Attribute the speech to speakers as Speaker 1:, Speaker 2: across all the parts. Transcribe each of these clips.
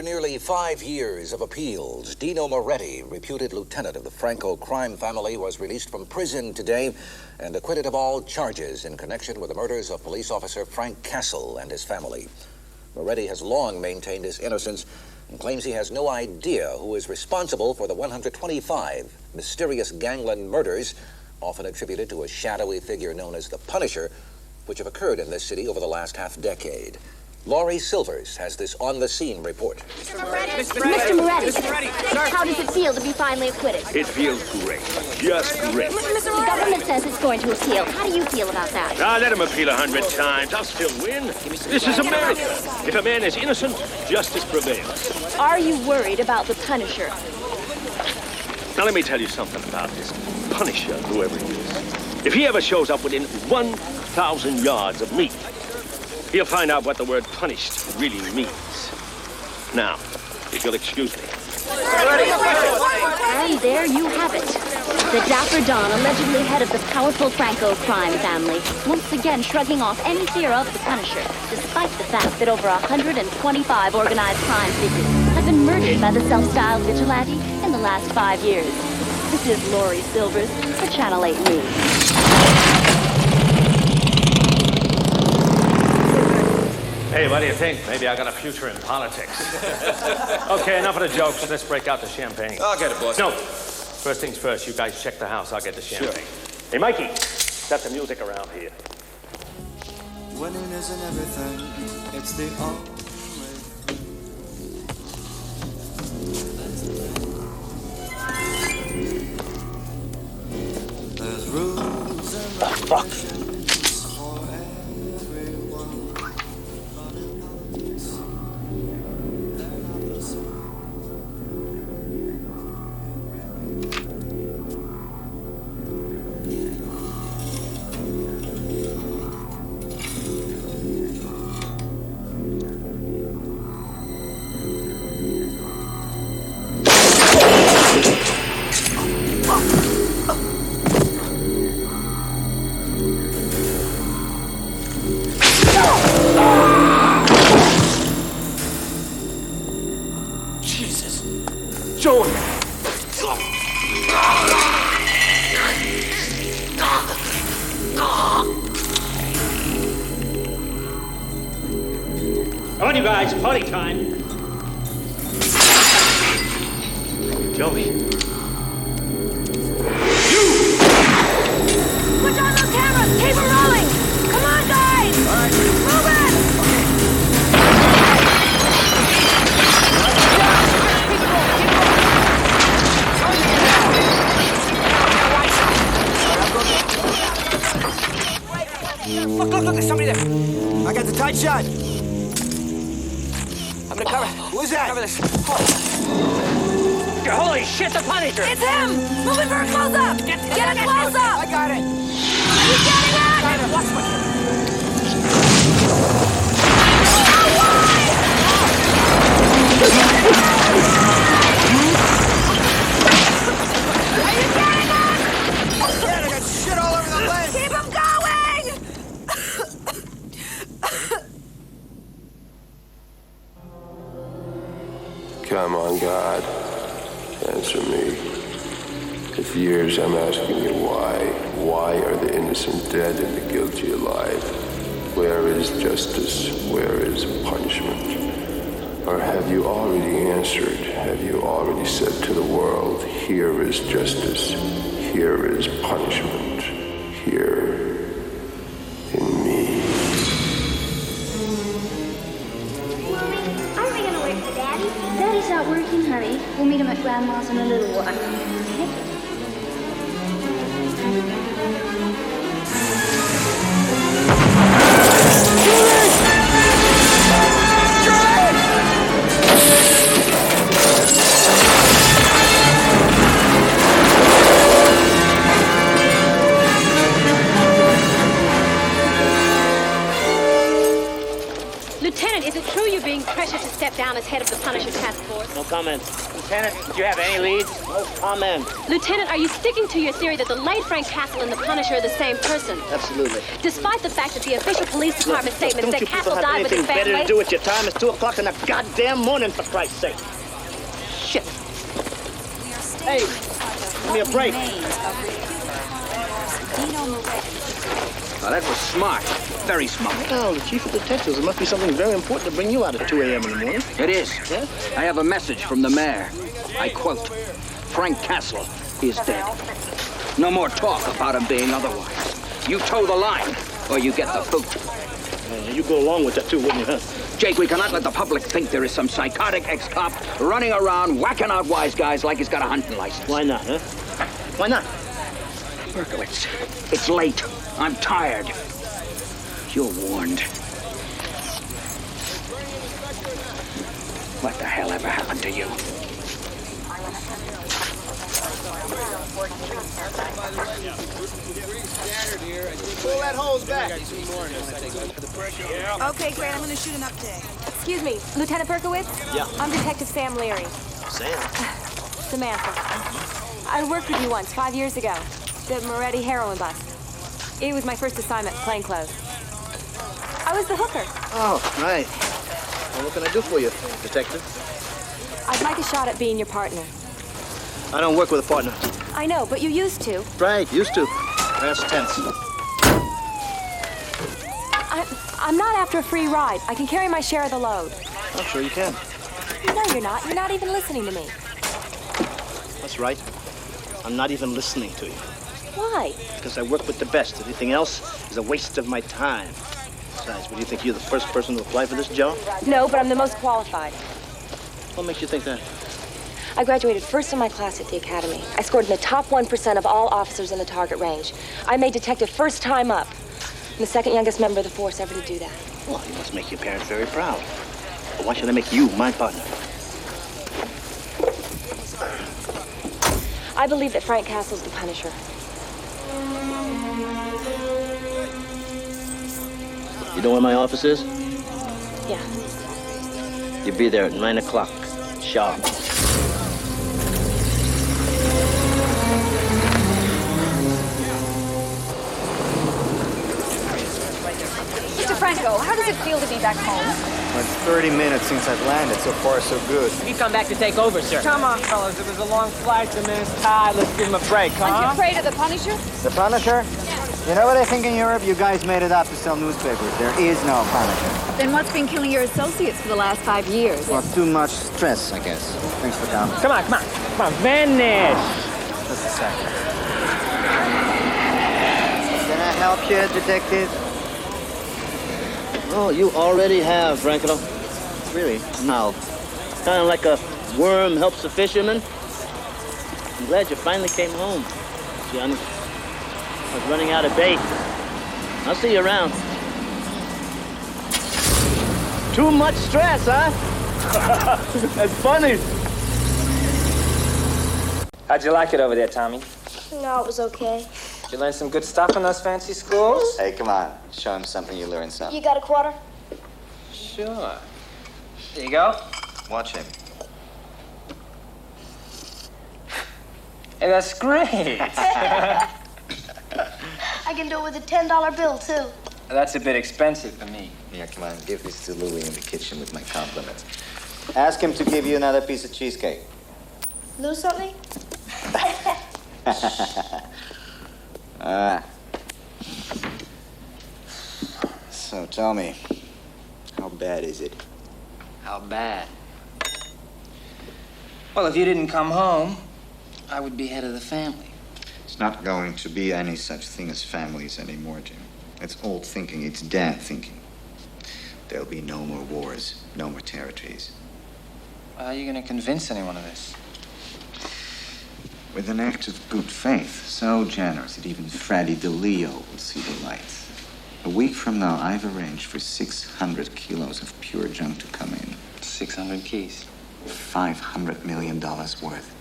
Speaker 1: After nearly 5 years of appeals, Dino Moretti, reputed lieutenant of the Franco crime family, was released from prison today and acquitted of all charges in connection with the murders of police officer Frank Castle and his family. Moretti has long maintained his innocence and claims he has no idea who is responsible for the 125 mysterious gangland murders, often attributed to a shadowy figure known as the Punisher, which have occurred in this city over the last half-decade. Laurie Silvers has this on-the-scene report.
Speaker 2: Mr. Moretti, how does it feel to be finally acquitted?
Speaker 3: It feels great. Just great.
Speaker 2: The government says it's going to appeal. How do you feel about that?
Speaker 3: Let him appeal 100 times. I'll still win. This is America. If a man is innocent, justice prevails.
Speaker 2: Are you worried about the Punisher?
Speaker 3: Now, let me tell you something about this Punisher, whoever he is. If he ever shows up within 1,000 yards of me, he'll find out what the word punished really means. Now, if you'll excuse me.
Speaker 2: And there you have it. The Dapper Don, allegedly head of the powerful Franco crime family, once again shrugging off any fear of the Punisher, despite the fact that over 125 organized crime figures have been murdered by the self-styled vigilante in the last 5 years. This is Laurie Silvers for Channel 8 News.
Speaker 4: Hey, what do you think? Maybe I got a future in politics. Okay, enough of the jokes. Let's break out the champagne.
Speaker 5: I'll get it, boss.
Speaker 4: No. First things first, you guys check the house. I'll get the champagne.
Speaker 5: Sure.
Speaker 4: Hey, Mikey, set the music around here.
Speaker 6: Winning isn't everything. It's the only way. There's rules and regulations for everyone. They're not the same.
Speaker 4: Joey! Come on, you guys, party time. Joey.
Speaker 2: Switch on those cameras! Keep them rolling! Come on, guys!
Speaker 5: All right.
Speaker 2: Move it!
Speaker 5: Look, there's somebody there. I got the tight shot. I'm gonna cover. Who's that? Cover this.
Speaker 4: Holy shit, the Punisher!
Speaker 2: It's him! Moving for a close-up! Get a close-up!
Speaker 5: I got it.
Speaker 2: He's getting it!
Speaker 5: Got it. Watch my... I got shit all over the lens.
Speaker 2: Keep him going!
Speaker 7: Come on, God. Answer me. For years I'm asking you why. Why are the innocent dead and the guilty alive? Where is justice? Where is punishment? Or have you already answered? Have you already said to the world, here is justice, here is punishment, here in me?
Speaker 8: Mommy, aren't we gonna wait for Daddy? Daddy's not working, honey. We'll meet him at Grandma's in a little while. Okay?
Speaker 2: Lieutenant, is it true you're being pressured to
Speaker 9: step down as head of the Punisher task force.
Speaker 10: No comment. Lieutenant, did you have any leads? No comment.
Speaker 9: Lieutenant, are you sticking to your theory that the late Frank Castle and the Punisher are the same person?
Speaker 10: Absolutely.
Speaker 9: Despite the fact that the official police department statement
Speaker 10: Don't
Speaker 9: said
Speaker 10: you people
Speaker 9: Castle
Speaker 10: have
Speaker 9: died with his
Speaker 10: anything better
Speaker 9: family?
Speaker 10: to do with your time? It's 2 o'clock in the goddamn morning, for Christ's sake. Shit. Hey, give me a break.
Speaker 3: Now, that was smart. Very smart.
Speaker 10: Oh, the chief of detectives. There must be something very important to bring you out at 2 a.m. in the morning.
Speaker 3: It is.
Speaker 10: Yeah?
Speaker 3: I have a message from the mayor. I quote, Frank Castle is dead. No more talk about him being otherwise. You toe the line, or you get the boot.
Speaker 10: You go along with that, too, wouldn't you, huh?
Speaker 3: Jake, we cannot let the public think there is some psychotic ex-cop running around whacking out wise guys like he's got a hunting license.
Speaker 10: Why not, huh? Why not?
Speaker 3: Berkowitz, it's late. I'm tired. You're warned. What the hell ever happened to you?
Speaker 5: Pull that hose back.
Speaker 11: Okay, great. I'm going to shoot an update.
Speaker 9: Excuse me, Lieutenant Berkowitz?
Speaker 10: Yeah.
Speaker 9: I'm Detective Sam Leary.
Speaker 10: Sam?
Speaker 9: Samantha. I worked with you once, 5 years ago. The Moretti heroin bust. It was my first assignment, plainclothes. I was the hooker.
Speaker 10: Oh, right. Well, what can I do for you, detective?
Speaker 9: I'd like a shot at being your partner.
Speaker 10: I don't work with a partner.
Speaker 9: I know, but you used to.
Speaker 10: Right, used to. Past tense.
Speaker 9: I'm not after a free ride. I can carry my share of the load.
Speaker 10: I'm sure you can.
Speaker 9: No, you're not. You're not even listening to me.
Speaker 10: That's right. I'm not even listening to you.
Speaker 9: Why?
Speaker 10: Because I work with the best. Anything else is a waste of my time. Besides, what do you think? You're the first person to apply for this job?
Speaker 9: No, but I'm the most qualified.
Speaker 10: What makes you think that?
Speaker 9: I graduated first in my class at the academy. I scored in the top 1% of all officers in the target range. I made detective first time up. I'm the second youngest member of the force ever to do that.
Speaker 10: Well, you must make your parents very proud. But why should I make you my partner?
Speaker 9: I believe that Frank Castle's the Punisher.
Speaker 10: You know where my office is?
Speaker 9: Yeah.
Speaker 10: You'll be there at 9 o'clock, sharp.
Speaker 11: Mr. Franco, how does it feel to be back home?
Speaker 12: Well, it's 30 minutes since I've landed. So far, so good.
Speaker 5: You come back to take over, sir. Come on, fellas. It was a long flight. The minute's tired. Let's give him a break, huh?
Speaker 11: Aren't you afraid of the Punisher?
Speaker 12: The Punisher? You know what I think in Europe? You guys made it up to sell newspapers. There is no Punisher.
Speaker 11: Then what's been killing your associates for the last 5 years?
Speaker 12: Well, too much stress, I guess. Thanks for coming.
Speaker 5: Come on, come on. Come on, vanish.
Speaker 12: Just a second. Can I help you, detective?
Speaker 10: Oh, you already have, Franco.
Speaker 12: Really?
Speaker 10: No. Kind of like a worm helps a fisherman. I'm glad you finally came home, Johnny. I was running out of bait. I'll see you around. Too much stress, huh? That's funny.
Speaker 5: How'd you like it over there, Tommy?
Speaker 8: No, it was okay.
Speaker 5: Did you learn some good stuff in those fancy schools?
Speaker 12: Hey, come on. Show him something, you learn something.
Speaker 8: You got a quarter?
Speaker 5: Sure. There you go.
Speaker 12: Watch him.
Speaker 5: Hey, that's great.
Speaker 8: I can do it with a $10 bill, too.
Speaker 5: That's a bit expensive for me.
Speaker 12: Yeah, come on. Give this to Louie in the kitchen with my compliments. Ask him to give you another piece of cheesecake.
Speaker 8: Lose something?
Speaker 12: So tell me, how bad is it?
Speaker 5: How bad? Well, if you didn't come home, I would be head of the family.
Speaker 13: It's not going to be any such thing as families anymore, Jim. It's old thinking. It's dad thinking. There'll be no more wars, no more territories.
Speaker 5: How are you going to convince anyone of this?
Speaker 13: With an act of good faith, so generous that even Freddie DeLeo will see the light. A week from now, I've arranged for 600 kilos of pure junk to come in.
Speaker 5: 600 keys.
Speaker 13: $500 million worth.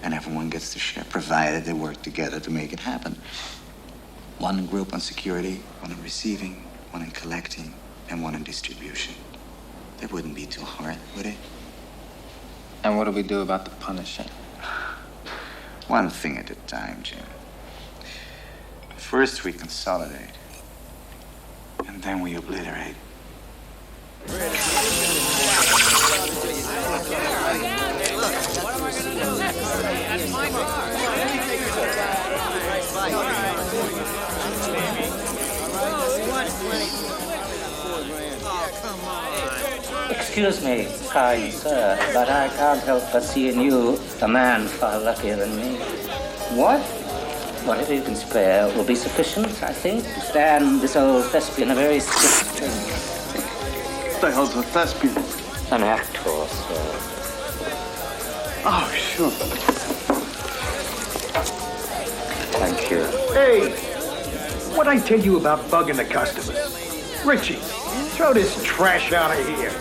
Speaker 13: And everyone gets to share, provided they work together to make it happen. One group on security, one on receiving, one in collecting, and one in distribution. That wouldn't be too hard, would it?
Speaker 14: And what do we do about the punishing?
Speaker 13: One thing at a time, Jim. First we consolidate, and then we obliterate.
Speaker 15: Excuse me, kind sir, but I can't help but see in you a man far luckier than me. What? Whatever you can spare will be sufficient, I think, to stand this old thespian a very stiff drink.
Speaker 16: What the hell's a thespian?
Speaker 15: An actor, sir.
Speaker 16: Oh, sure.
Speaker 15: Thank you.
Speaker 17: Hey, what'd I tell you about bugging the customers? Richie, throw this trash out of here.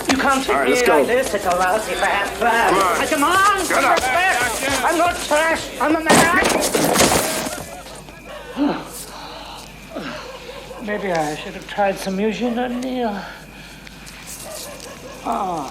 Speaker 15: You can't treat me like this. It's a lousy bad plan. Come on!
Speaker 17: Shut up.
Speaker 15: Respect! I'm not trash. I'm a man. Maybe I should have tried some Eugene O'Neill. Oh.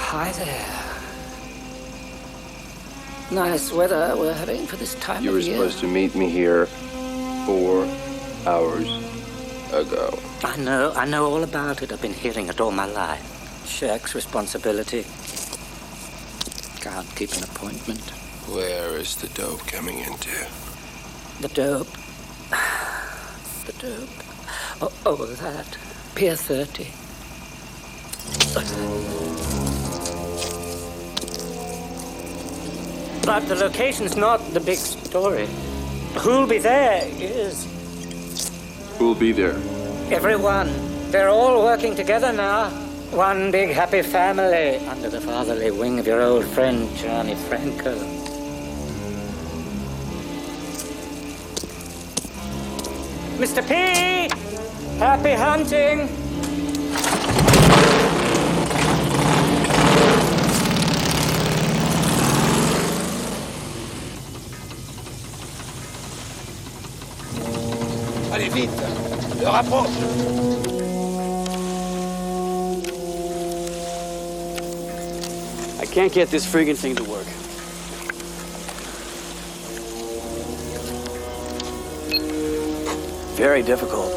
Speaker 15: Hi there. Nice weather we're having for this time
Speaker 7: You
Speaker 15: of
Speaker 7: were
Speaker 15: year.
Speaker 7: supposed to meet me here 4 hours ago.
Speaker 15: I know all about it. I've been hearing it all my life. Shirks responsibility. Can't keep an appointment.
Speaker 7: Where is the dope coming into?
Speaker 15: The dope. The dope. Oh, that. Pier 30. But the location's not the big story. Who'll be there is
Speaker 7: Who'll be there?
Speaker 15: everyone. They're all working together now. One big happy family under the fatherly wing of your old friend, Johnny Franco. Mr. P! Happy hunting!
Speaker 17: Allez, vite! Le rapproche!
Speaker 5: I can't get this friggin' thing to work. Very difficult.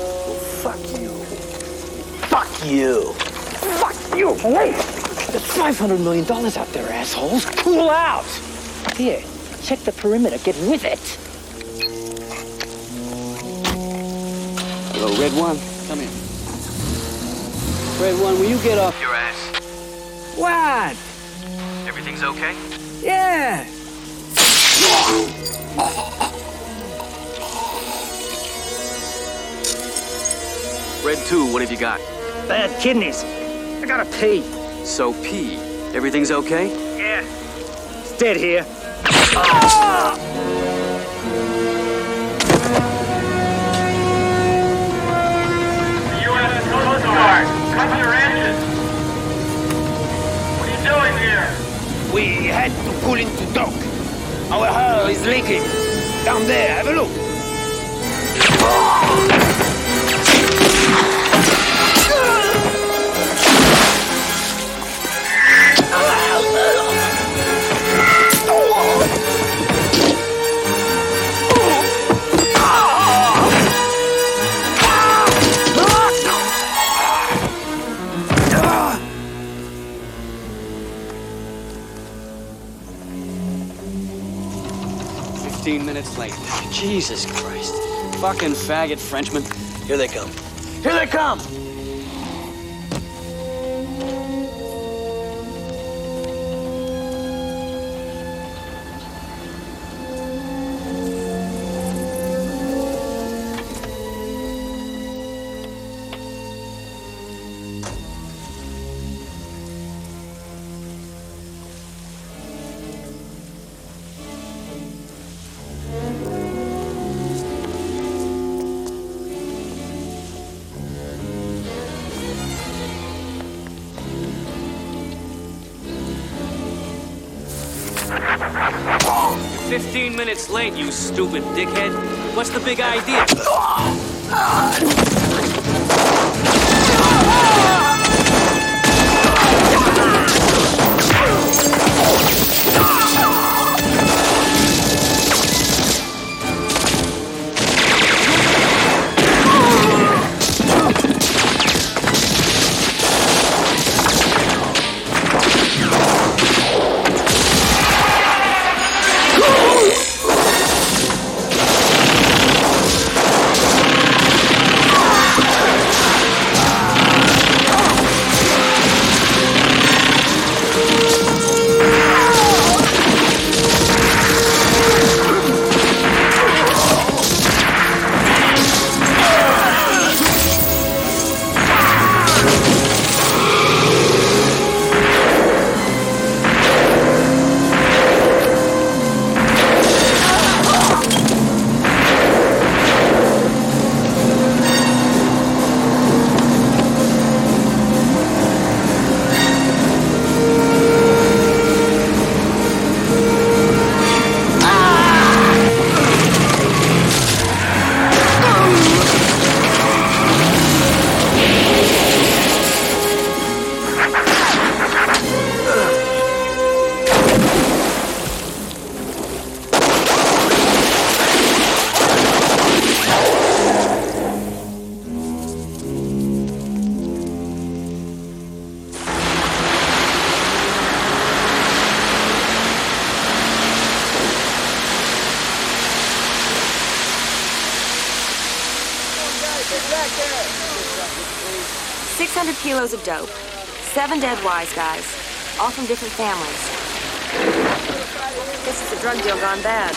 Speaker 5: Fuck you. Fuck you. Fuck you. Wait! There's $500 million out there, assholes. Cool out! Here, check the perimeter. Get with it. Hello, Red One. Come in. Red One, will you get off your ass? What?
Speaker 18: Everything's okay?
Speaker 5: Yeah.
Speaker 18: Red 2, what have you got?
Speaker 5: Bad kidneys. I gotta pee.
Speaker 18: So pee. Everything's okay?
Speaker 5: Yeah. It's dead here.
Speaker 19: U.S. Coast Guard, cover your engines. What are you doing here?
Speaker 17: We had to pull into dock. Our hull is leaking. Down there, have a look.
Speaker 5: Minutes late. Jesus Christ. Fucking faggot Frenchman. Here they come. Here they come!
Speaker 18: 15 minutes late, you stupid dickhead. What's the big idea?
Speaker 9: Kilos of dope, 7 dead wise guys, all from different families. This is a drug deal gone bad.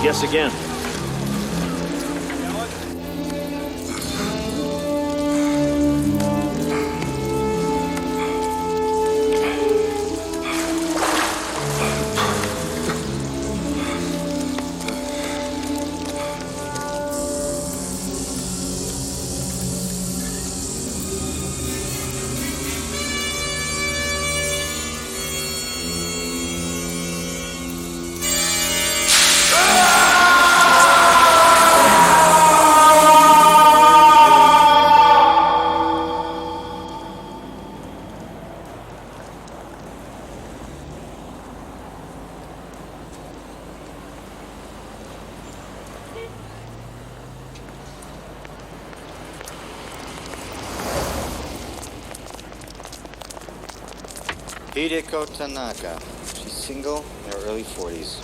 Speaker 3: Yes, again.
Speaker 12: Hideko Tanaka. She's single, in her early 40s.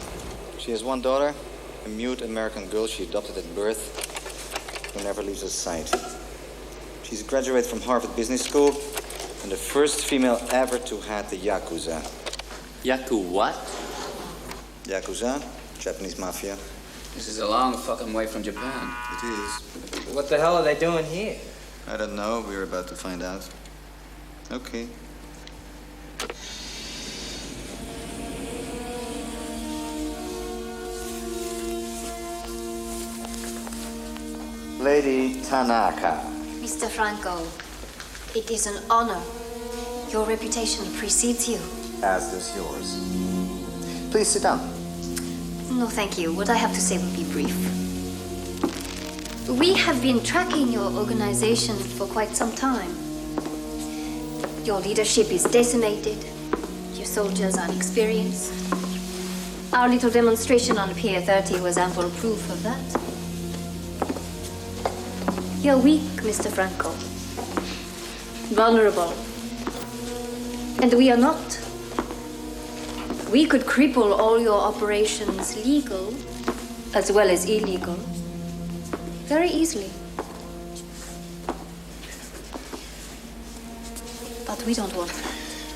Speaker 12: She has one daughter, a mute American girl she adopted at birth, who never leaves her sight. She's a graduate from Harvard Business School and the first female ever to head the Yakuza.
Speaker 14: Yaku what?
Speaker 12: Yakuza, Japanese mafia.
Speaker 14: This is a long fucking way from Japan.
Speaker 12: It is.
Speaker 5: What the hell are they doing here?
Speaker 12: I don't know. We're about to find out. Okay. Lady Tanaka.
Speaker 20: Mr. Franco, it is an honor. Your reputation precedes you.
Speaker 12: As does yours. Please sit down.
Speaker 20: No, thank you. What I have to say will be brief. We have been tracking your organization for quite some time. Your leadership is decimated. Your soldiers are inexperienced. Our little demonstration on Pier 30 was ample proof of that. You're weak, Mr. Franco. Vulnerable. And we are not. We could cripple all your operations, legal as well as illegal, very easily. But we don't want that.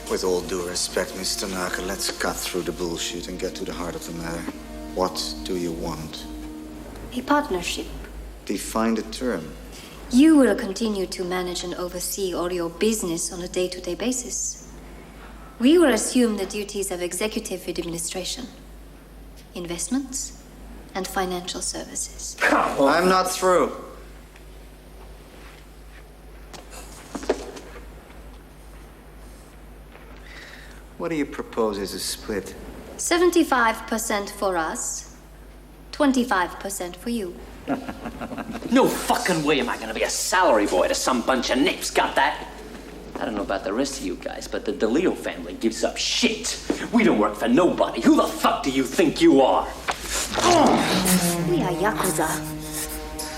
Speaker 12: With all due respect, Miss Tanaka, let's cut through the bullshit and get to the heart of the matter. What do you want?
Speaker 20: A partnership.
Speaker 12: Define the term.
Speaker 20: You will continue to manage and oversee all your business on a day-to-day basis. We will assume the duties of executive administration, investments, and financial services.
Speaker 12: I'm not through.
Speaker 13: What do you propose as a split?
Speaker 20: 75% for us, 25% for you.
Speaker 18: No fucking way am I gonna be a salary boy to some bunch of nips, got that? I don't know about the rest of you guys, but the DeLeo family gives up shit. We don't work for nobody. Who the fuck do you think you are?
Speaker 20: We are Yakuza.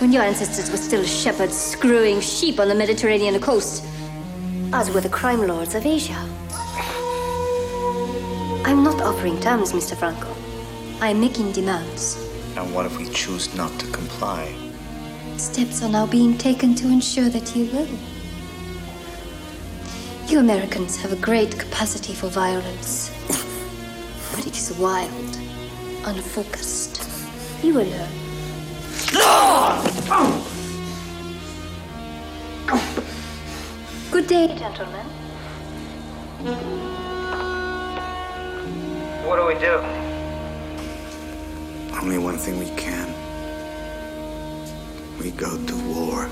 Speaker 20: When your ancestors were still shepherds screwing sheep on the Mediterranean coast, us were the crime lords of Asia. I'm not offering terms, Mr. Franco. I'm making demands.
Speaker 13: And what if we choose not to comply?
Speaker 20: Steps are now being taken to ensure that you will. You Americans have a great capacity for violence. But it is wild, unfocused. You will learn. Good day, gentlemen.
Speaker 13: What do we do? Only one thing we can. We go to war.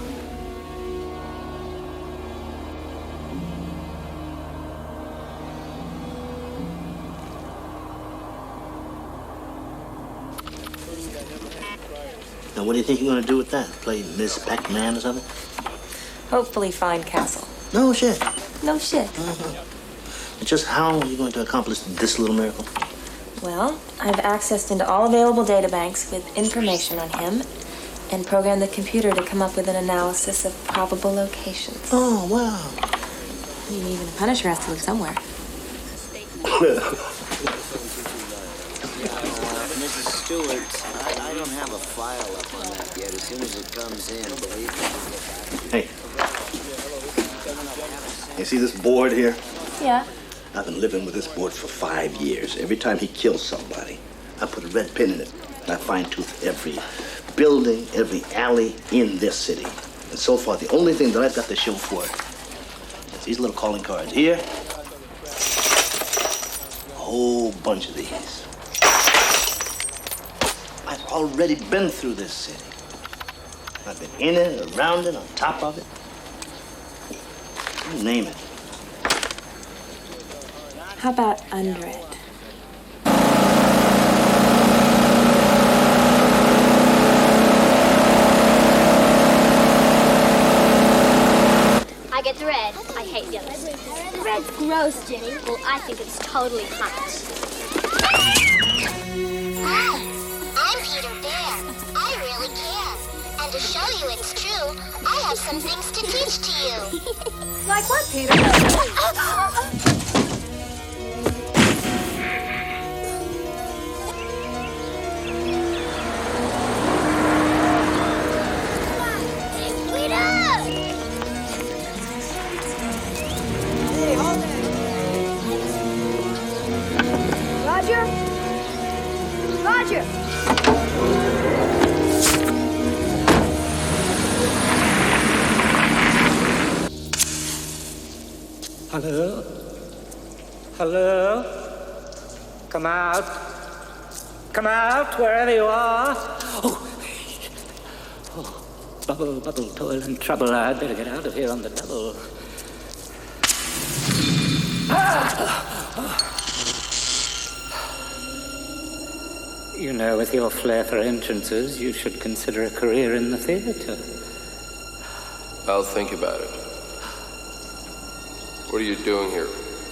Speaker 10: Now, what do you think you're going to do with that? Play Miss Pac-Man or something?
Speaker 9: Hopefully find Castle.
Speaker 10: No shit.
Speaker 9: No shit.
Speaker 10: And just how are you going to accomplish this little miracle?
Speaker 9: Well, I've accessed into all available databanks with information on him and programmed the computer to come up with an analysis of probable locations.
Speaker 10: Oh, wow.
Speaker 9: I mean, even the Punisher has to live somewhere.
Speaker 21: Mrs. Stewart, I don't have a file up on that yet. As soon as it comes in, believe me, we'll get back.
Speaker 10: Hey. You see this board here?
Speaker 9: Yeah.
Speaker 10: I've been living with this board for 5 years. Every time he kills somebody, I put a red pin in it, and I fine-tooth every building, every alley in this city. And so far, the only thing that I've got to show for it is these little calling cards here. A whole bunch of these. I've already been through this city. I've been in it, around it, on top of it. You name it.
Speaker 9: How about under it?
Speaker 8: I get the red. I hate the others. The red's gross, Jenny. Well, I think it's totally hot.
Speaker 22: Hi, I'm Peter Bear. I really care. And to show you it's true, I have some things to teach to you.
Speaker 11: Like what, Peter?
Speaker 8: Roger? Roger!
Speaker 15: Hello? Hello? Come out. Come out, wherever you are. Oh, bubble, toil and trouble. I'd better get out of here on the double. You know, with your flair for entrances, you should consider a career in the theater.
Speaker 7: I'll think about it. What are you doing here?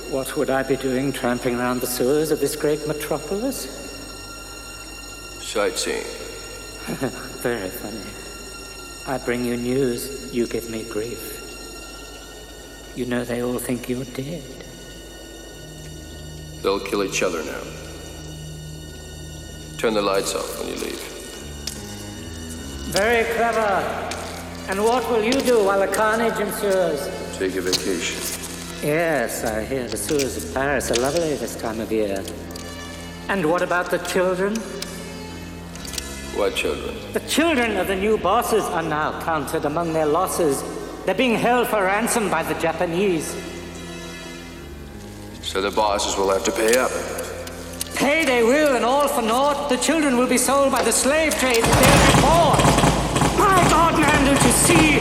Speaker 15: What would I be doing tramping around the sewers of this great metropolis?
Speaker 7: Sightseeing.
Speaker 15: Very funny. I bring you news, you give me grief. You know they all think you're dead.
Speaker 7: They'll kill each other now. Turn the lights off when you leave.
Speaker 15: Very clever. And what will you do while the carnage ensues?
Speaker 7: Take a vacation.
Speaker 15: Yes, I hear the sewers of Paris are lovely this time of year. And what about the children?
Speaker 7: What children?
Speaker 15: The children of the new bosses are now counted among their losses. They're being held for ransom by the Japanese.
Speaker 7: So the bosses will have to pay up.
Speaker 15: Pay they will, and all for naught. The children will be sold by the slave trade the day before. may God land you to see.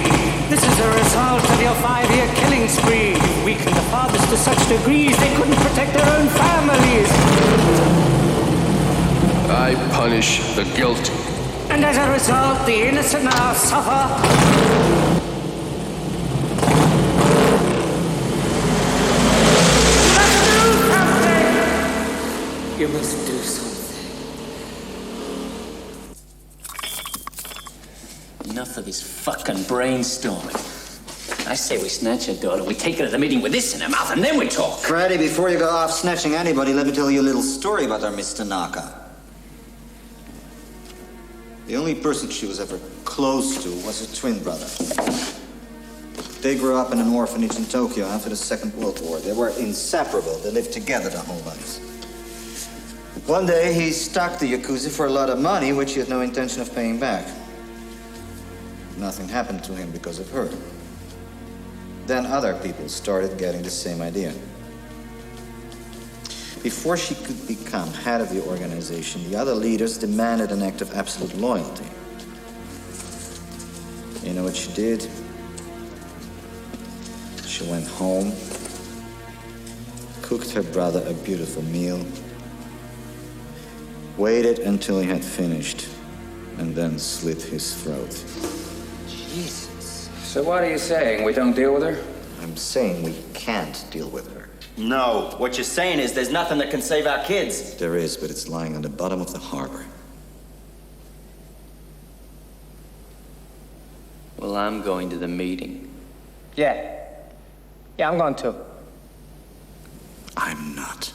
Speaker 15: This is a result of your 5-year killing spree. You've weakened the fathers to such degrees they couldn't protect their own families.
Speaker 7: I punish the guilty.
Speaker 15: And as a result, the innocent now suffer. You must do something.
Speaker 18: Enough of this fucking brainstorming. I say we snatch her daughter, we take her to the meeting with this in her mouth, and then we talk.
Speaker 12: Freddy, before you go off snatching anybody, let me tell you a little story about our Miss Tanaka. The only person she was ever close to was her twin brother. They grew up in an orphanage in Tokyo after the Second World War. They were inseparable. They lived together their whole lives. One day, he stalked the Yakuza for a lot of money, which he had no intention of paying back. Nothing happened to him because of her. Then other people started getting the same idea. Before she could become head of the organization, the other leaders demanded an act of absolute loyalty. You know what she did? She went home, cooked her brother a beautiful meal, waited until he had finished, and then slit his throat.
Speaker 1: Jesus. So what are you saying? We don't deal with her?
Speaker 12: I'm saying we can't deal with her.
Speaker 6: No, what you're saying is there's nothing that can save our kids.
Speaker 12: There is, but it's lying on the bottom of the harbor.
Speaker 18: Well, I'm going to the meeting.
Speaker 5: Yeah, I'm going to.
Speaker 12: I'm not.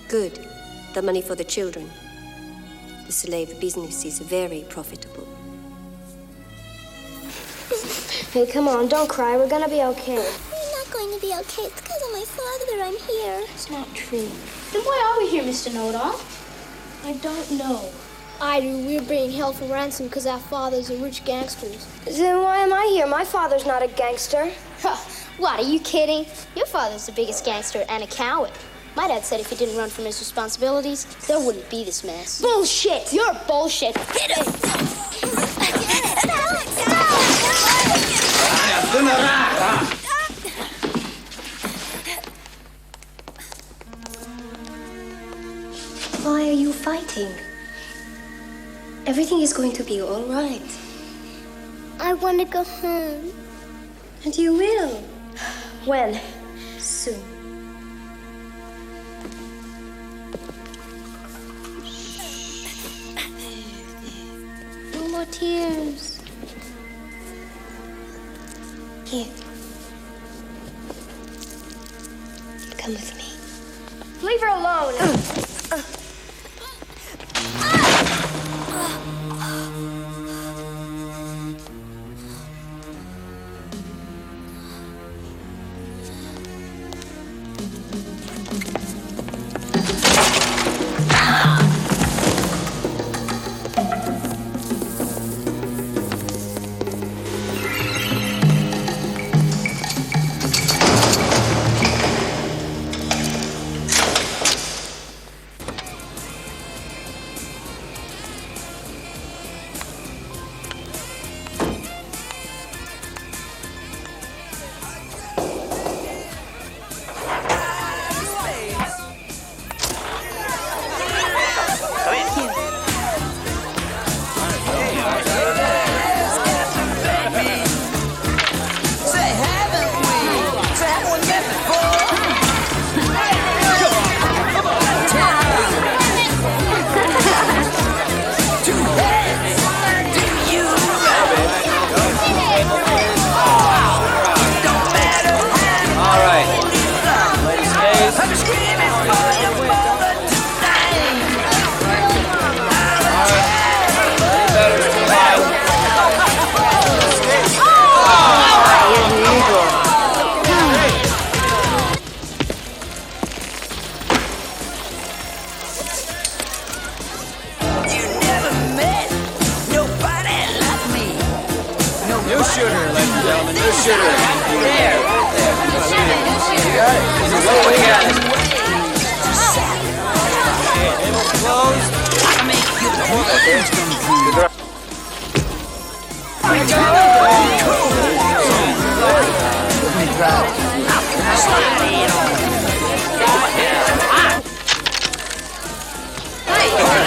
Speaker 23: Good. The money for the children. The slave business is very profitable.
Speaker 8: Hey, come on, don't cry. We're gonna be okay.
Speaker 22: We're not going to be okay. It's because of my father that I'm here.
Speaker 8: It's not true. Then why are we here, Mr. Know-it-all?
Speaker 22: I don't know. I do. We're being held for ransom because our fathers are rich gangsters.
Speaker 8: Then why am I here? My father's not a gangster.
Speaker 22: What, are you kidding? Your father's the biggest gangster and a coward. My dad said if he didn't run from his responsibilities, there wouldn't be this mess.
Speaker 8: Bullshit!
Speaker 22: You're bullshit. Get him!
Speaker 23: Why are you fighting? Everything is going to be all right.
Speaker 22: I want to go home.
Speaker 23: And you will.
Speaker 8: When?
Speaker 23: Soon.
Speaker 22: No more tears.
Speaker 23: Here. Come with me.
Speaker 8: Leave her alone.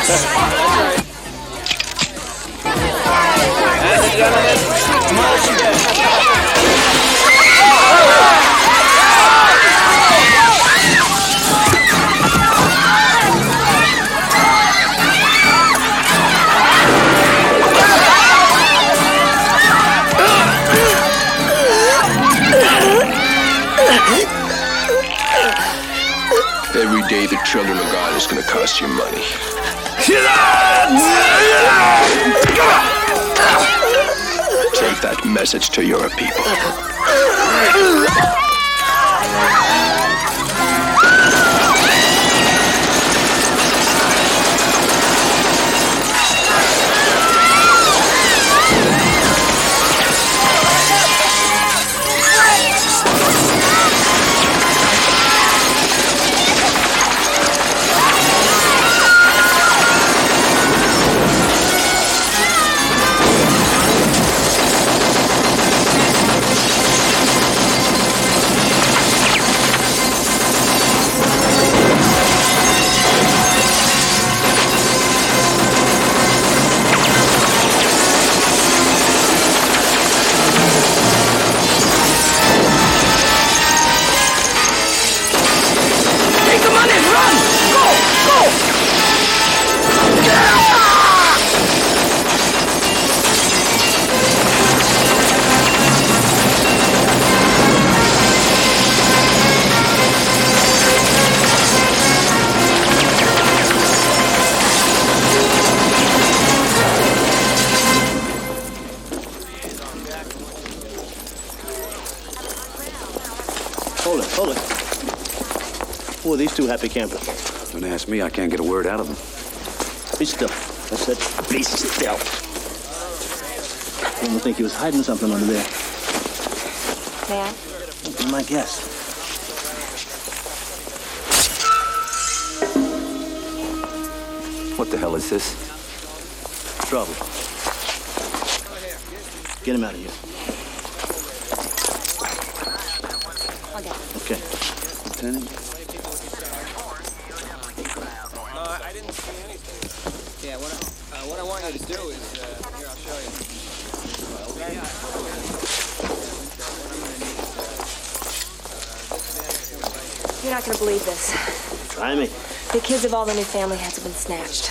Speaker 7: Every day the children of God is going to cost you money. Take that message to your people.
Speaker 10: Hold it. Who are these two happy campers?
Speaker 2: Don't ask me. I can't get a word out of them.
Speaker 10: Be still. That's it. Be still. One would think he was hiding something under there.
Speaker 9: May I?
Speaker 10: You might guess.
Speaker 2: What the hell is this?
Speaker 10: Trouble. Get him out of here. Okay.
Speaker 2: Lieutenant?
Speaker 1: I didn't see anything. Yeah, what I want you to do is, here, I'll show you.
Speaker 9: You're not gonna believe this.
Speaker 10: Try me.
Speaker 9: The kids of all the new family heads have been snatched.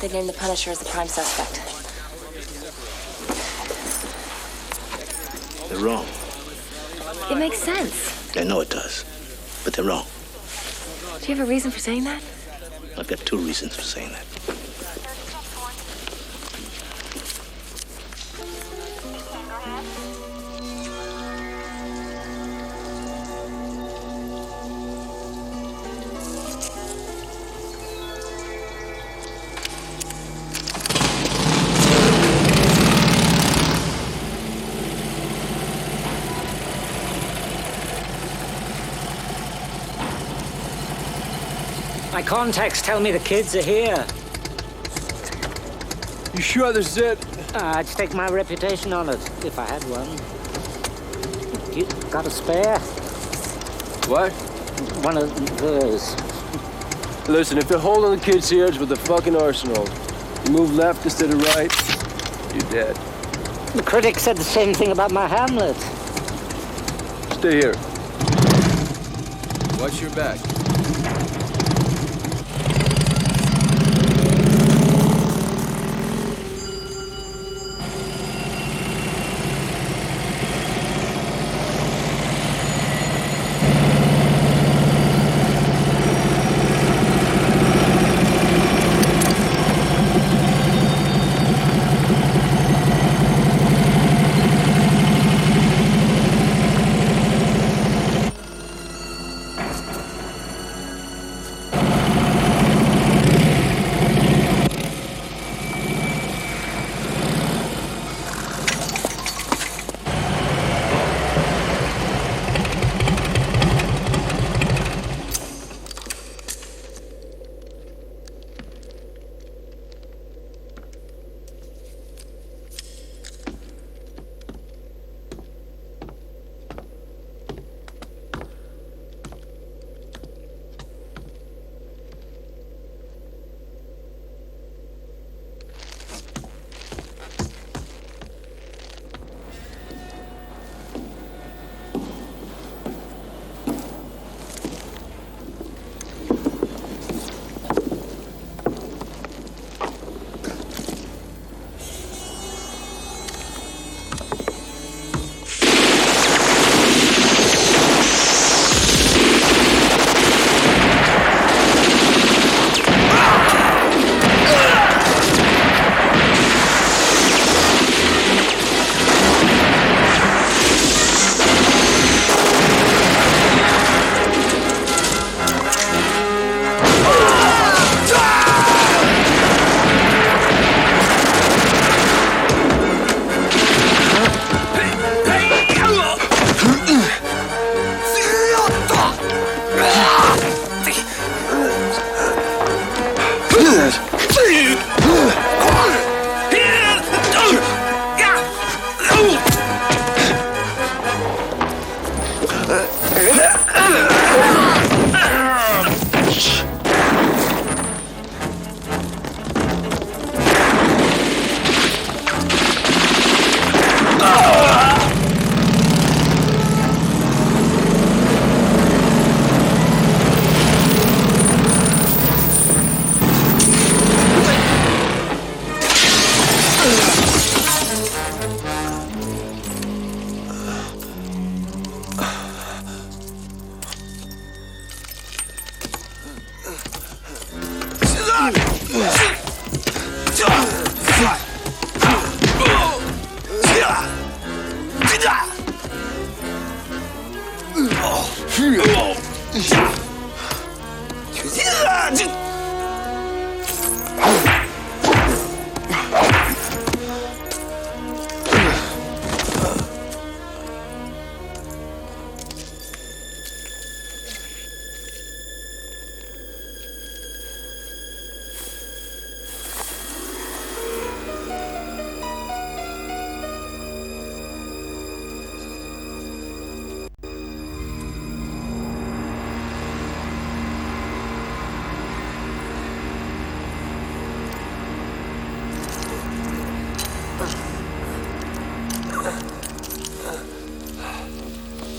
Speaker 9: They named the Punisher as the prime suspect.
Speaker 10: They're wrong.
Speaker 9: It makes sense.
Speaker 10: I know it does, but they're wrong.
Speaker 9: Do you have a reason for saying that?
Speaker 10: I've got two reasons for saying that.
Speaker 15: My contacts tell me the kids are here.
Speaker 4: You sure this is it?
Speaker 15: I'd stake my reputation on it, if I had one. You got a spare?
Speaker 4: What?
Speaker 15: One of those.
Speaker 4: Listen, if they're holding the kids here, it's with the fucking arsenal. You move left instead of right, you're dead.
Speaker 15: The critic said the same thing about my Hamlet.
Speaker 4: Stay here. Watch your back.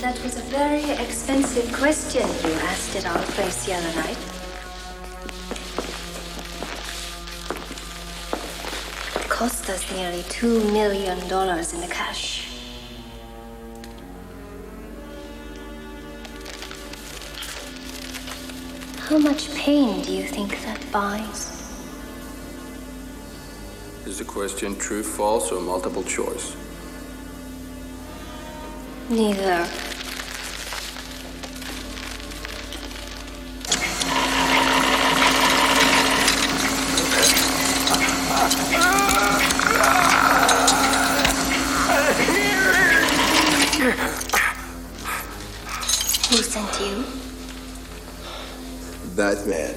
Speaker 20: That was a very expensive question you asked at our place the other night. It cost us nearly $2 million in the cash. How much pain do you think that buys?
Speaker 7: Is the question true, false, or multiple choice?
Speaker 20: Neither. Who sent you?
Speaker 7: Batman.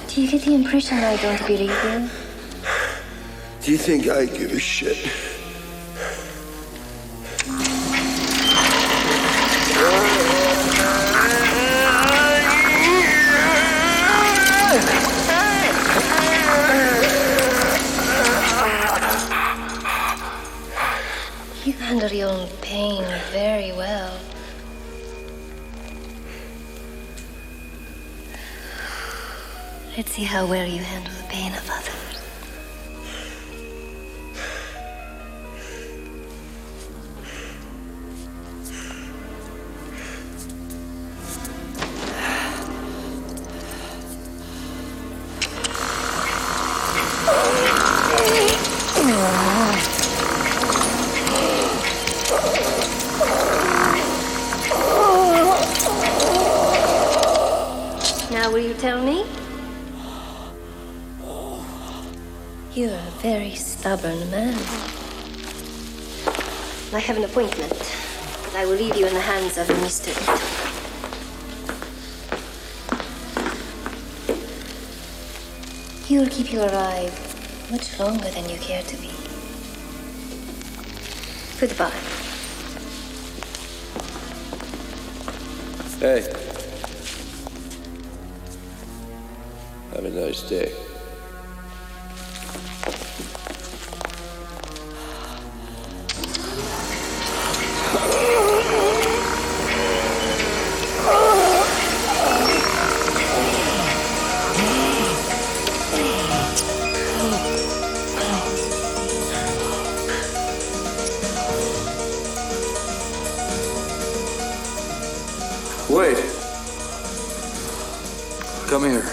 Speaker 20: Do you get the impression I don't believe you?
Speaker 7: Do you think I give a shit?
Speaker 20: You handle your own pain very well. Let's see how well you handle the pain of others. Now, will you tell me? You're a very stubborn man. I have an appointment, but I will leave you in the hands of Mr. Ito. He will keep you alive much longer than you care to be. Goodbye.
Speaker 7: Hey. Have a nice day. Wait. Come here.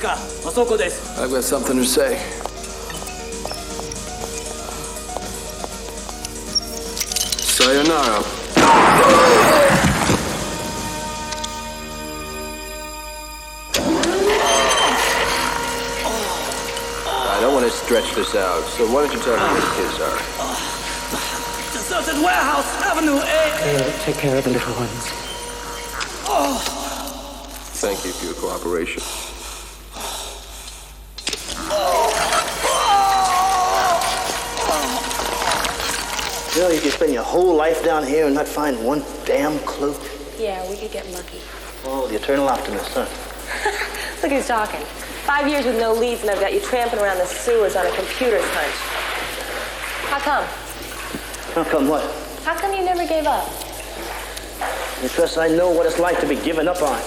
Speaker 7: I've got something to say. Sayonara. I don't want to stretch this out, so why don't you tell me where the kids are?
Speaker 1: Deserted Warehouse Avenue A.
Speaker 5: Take care of the little ones.
Speaker 7: Thank you for your cooperation.
Speaker 10: You know, you can spend your whole life down here and not find one damn clue.
Speaker 9: Yeah, we could get lucky.
Speaker 10: Oh, the eternal optimist, huh?
Speaker 9: Look who's talking. 5 years with no leads, and I've got you tramping around the sewers on a computer's hunch. How come?
Speaker 10: How come what?
Speaker 9: How come you never gave up?
Speaker 10: Because I know what it's like to be given up on.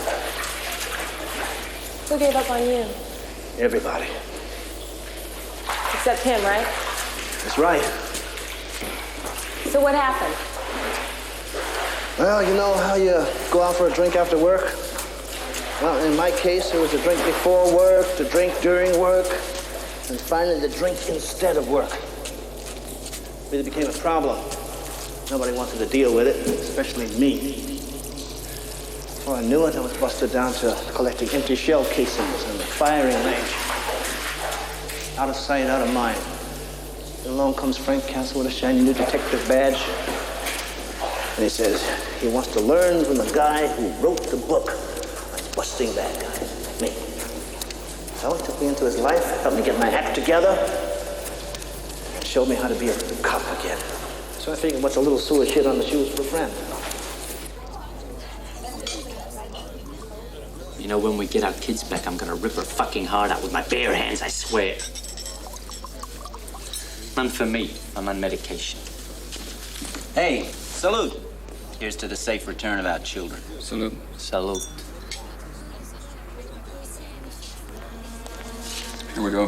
Speaker 9: Who gave up on you?
Speaker 10: Everybody.
Speaker 9: Except him, right?
Speaker 10: That's right.
Speaker 9: So what happened?
Speaker 10: Well, you know how you go out for a drink after work? Well, in my case, it was a drink before work, the drink during work, and finally the drink instead of work. It really became a problem. Nobody wanted to deal with it, especially me. Before I knew it, I was busted down to collecting empty shell casings in the firing range. Out of sight, out of mind. And along comes Frank Castle with a shiny new detective badge. And he says he wants to learn from the guy who wrote the book on busting bad guys, me. So he took me into his life, helped me get my act together, and showed me how to be a cop again. So I figured what's a little sewer shit on the shoes for a friend?
Speaker 18: You know, when we get our kids back, I'm gonna rip her fucking heart out with my bare hands, I swear. None for me. I'm on medication.
Speaker 14: Hey, salute. Here's to the safe return of our children.
Speaker 18: Salute. Salute.
Speaker 14: Here we go.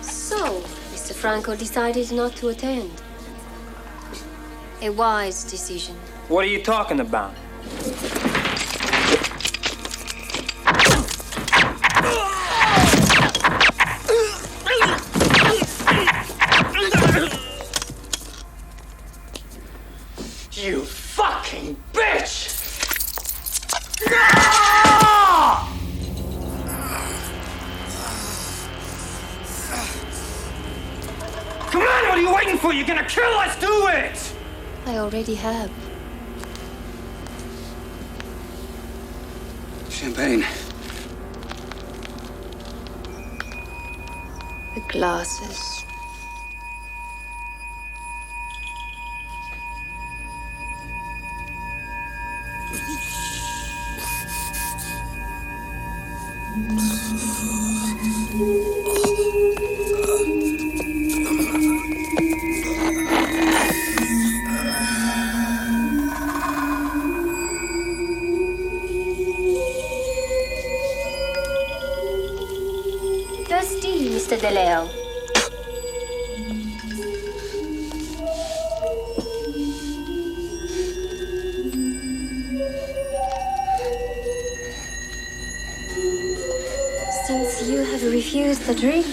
Speaker 23: So, Mr. Franco decided not to attend. A wise decision.
Speaker 5: What are you talking about?
Speaker 18: You fucking bitch!
Speaker 5: Come on, what are you waiting for? You're gonna kill us, do it!
Speaker 23: I already have.
Speaker 2: Champagne.
Speaker 23: The glasses. Thirsty, Mr. DeLeo. Since you have refused the drink,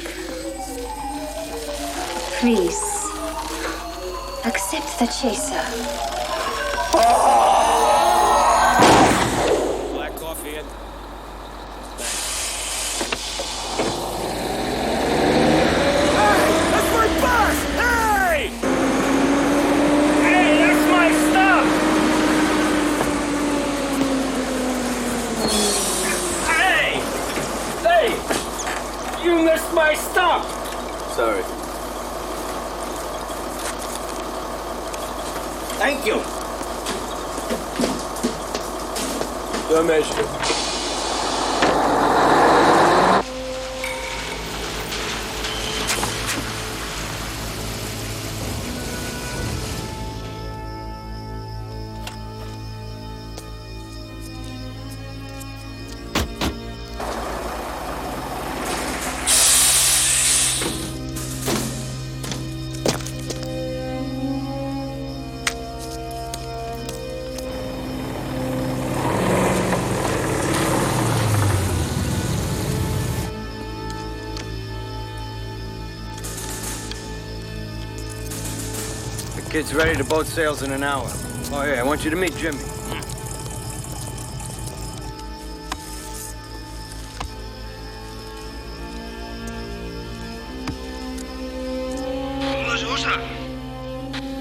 Speaker 23: please accept the chaser.
Speaker 1: Black coffee and...
Speaker 5: That's my boss! Hey! Hey, that's my stuff! Hey! Hey! You missed my stuff!
Speaker 4: Sorry.
Speaker 5: Thank you.
Speaker 4: Don't mention it.
Speaker 1: Kid's ready to boat sails in an hour. Oh, yeah, I want you to meet Jimmy.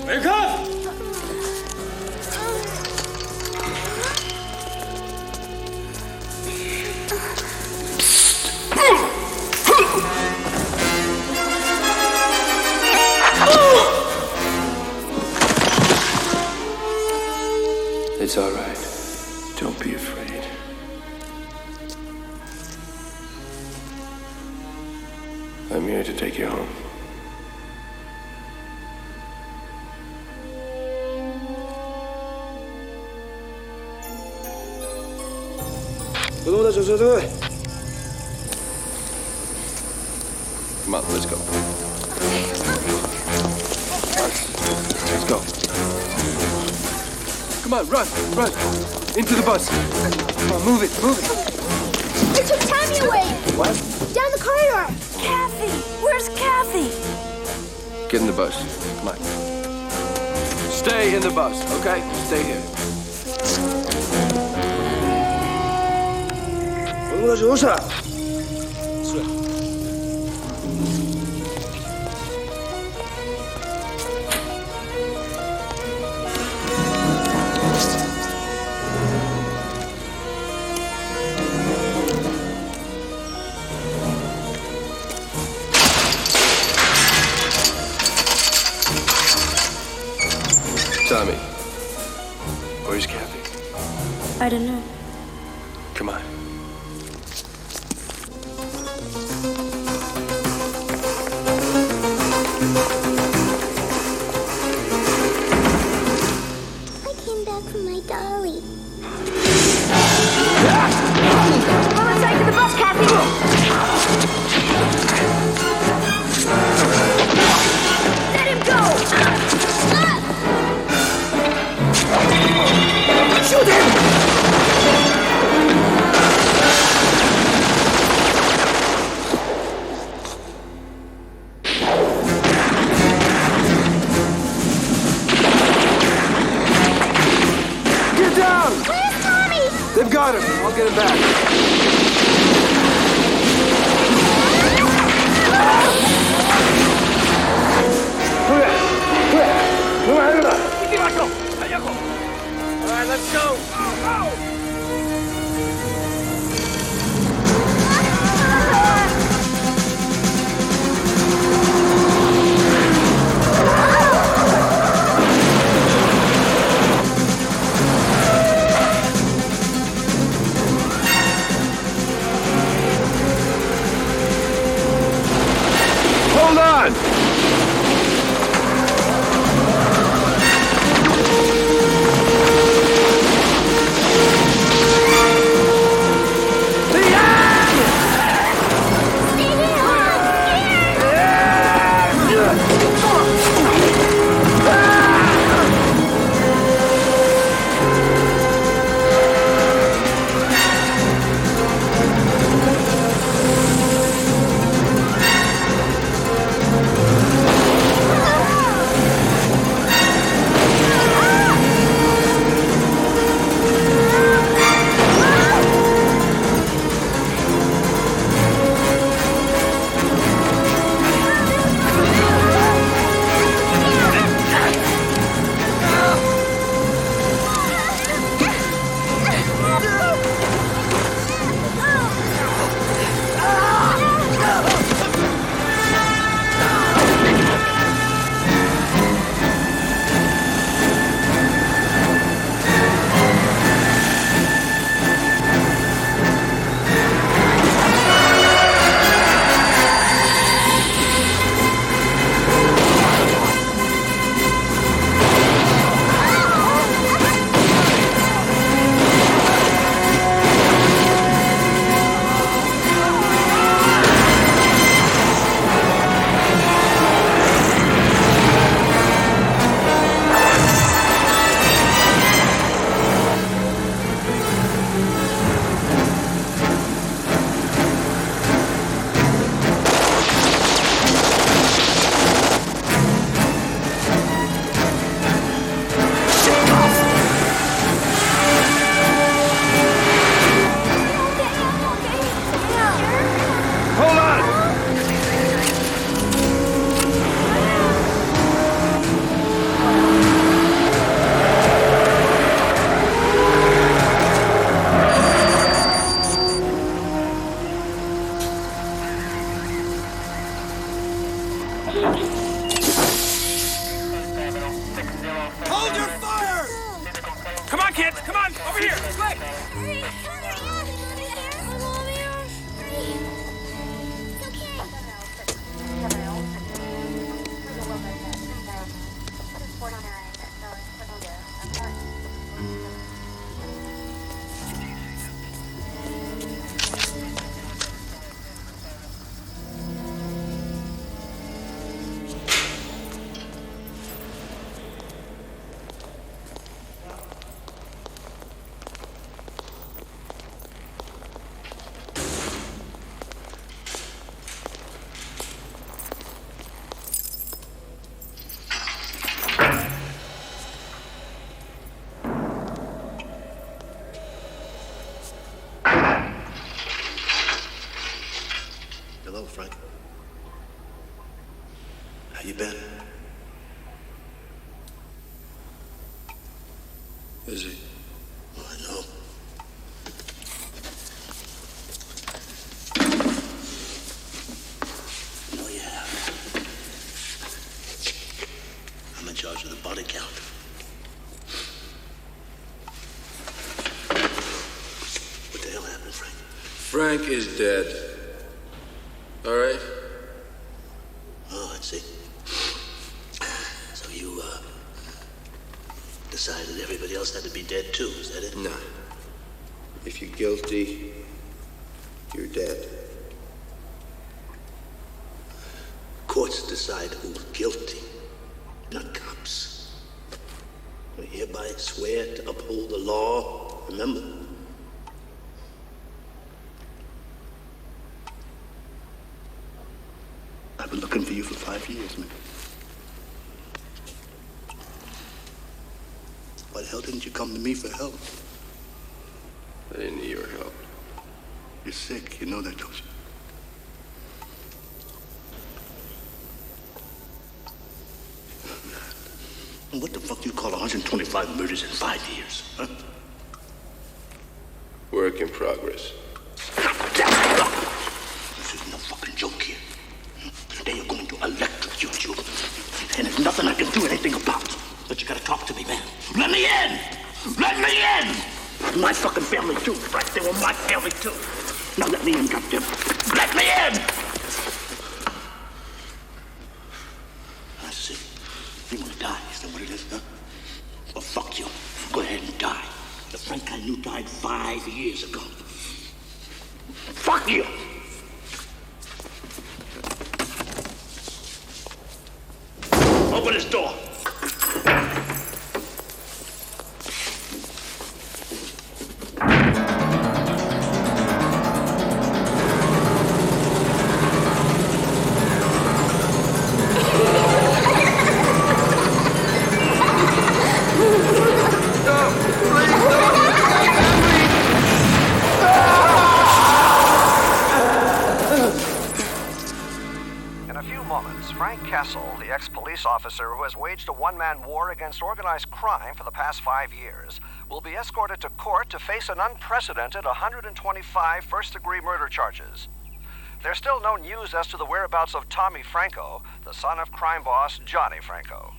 Speaker 5: Wake up!
Speaker 2: It's all right. Don't be afraid. I'm here to take you home. Come on, let's go. Let's go.
Speaker 4: Come on, run. Into the bus. Come on, move it.
Speaker 8: They took Tammy away.
Speaker 4: What?
Speaker 8: Down the corridor. Kathy. Where's Kathy?
Speaker 4: Get in the bus. Come on. Stay in the bus, okay? Stay here. Tommy, where's Kathy?
Speaker 8: I don't know.
Speaker 4: Come on.
Speaker 8: I came back from my dolly.
Speaker 20: Come inside to the bus, Kathy.
Speaker 8: Let him go.
Speaker 20: Shoot him!
Speaker 4: Get down!
Speaker 8: Where's Tommy?
Speaker 4: They've got him. I'll get him back.
Speaker 3: All right, let's go.
Speaker 4: Hold on!
Speaker 1: Hold your fire! Come on, kids! Come on! Over here! Quick!
Speaker 10: bad?
Speaker 7: Is he?
Speaker 10: Oh, I know. No, you have. I'm in charge of the body count. What the hell happened, Frank?
Speaker 7: Frank is dead. All right?
Speaker 10: Oh, I see. So you, decided everybody else had to be dead too, is that it?
Speaker 7: No. If you're guilty, you're dead.
Speaker 10: Courts decide who's guilty, not cops. We hereby swear to uphold the law, remember? I've been looking for you for 5 years, man. Why the hell didn't you come to me for help?
Speaker 7: I didn't need your help.
Speaker 10: You're sick, you know that, don't you? And what the fuck do you call 125 murders in 5 years, huh?
Speaker 7: Work in progress.
Speaker 10: This is no fucking joke here. They are going to electrocute you. And there's nothing I can do anything about. But you gotta talk to me, man. Let me in! Let me in! My fucking family too, right? They were my family too. Now let me in, goddammit. Let me in! I see. You wanna die, is that what it is, huh? Well, fuck you. Go ahead and die. The Frank I knew died 5 years ago. Fuck you! Open this door.
Speaker 16: The ex-police officer who has waged a one-man war against organized crime for the past 5 years, will be escorted to court to face an unprecedented 125 first-degree murder charges. There's still no news as to the whereabouts of Tommy Franco, the son of crime boss Johnny Franco.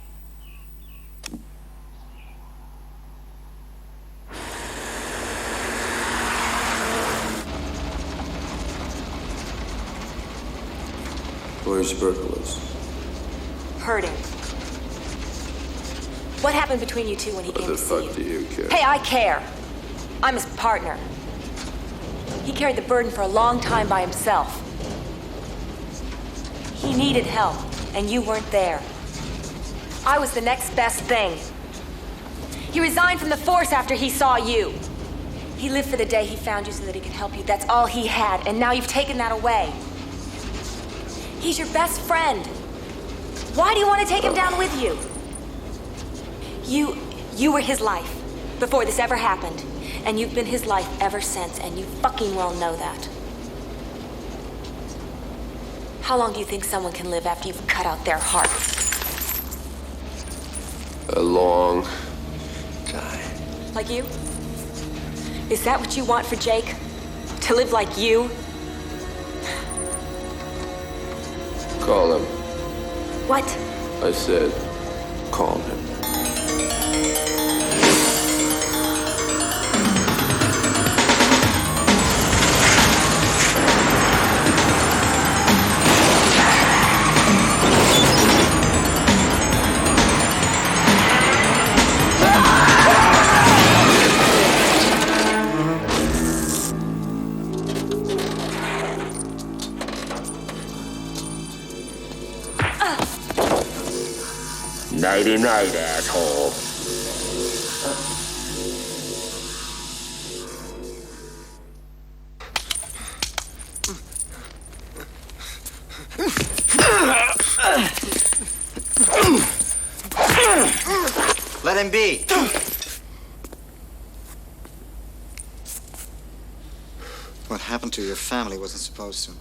Speaker 7: Where's Berkowitz?
Speaker 9: Hurting. What happened between you two when he came to see you?
Speaker 7: What the fuck do you care?
Speaker 9: Hey, I care. I'm his partner. He carried the burden for a long time by himself. He needed help, and you weren't there. I was the next best thing. He resigned from the force after he saw you. He lived for the day he found you so that he could help you. That's all he had, and now you've taken that away. He's your best friend. Why do you want to take him down with you? You were his life before this ever happened, and you've been his life ever since, and you fucking well know that. How long do you think someone can live after you've cut out their heart?
Speaker 7: A long time.
Speaker 9: Like you? Is that what you want for Jake? To live like you?
Speaker 7: Call him.
Speaker 9: What?
Speaker 7: I said, call him.
Speaker 3: Nighty-night, asshole.
Speaker 12: Let him be. What happened to your family wasn't supposed to.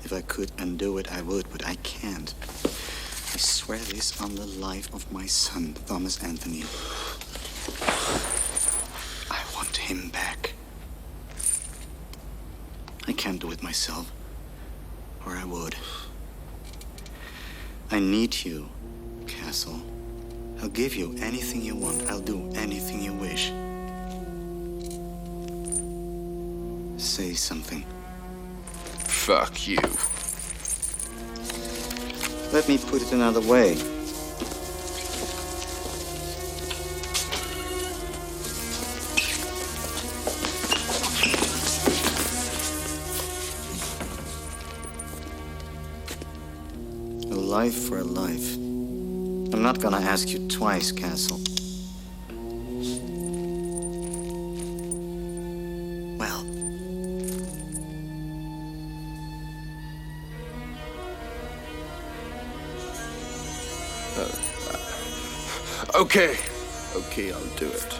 Speaker 12: If I could undo it, I would, but I can't. I swear this on the life of my son, Thomas Anthony. I want him back. I can't do it myself, or I would. I need you, Castle. I'll give you anything you want. I'll do anything you wish. Say something.
Speaker 7: Fuck you.
Speaker 12: Let me put it another way. A life for a life. I'm not gonna ask you twice, Castle. Well.
Speaker 7: Okay. Okay, I'll do it.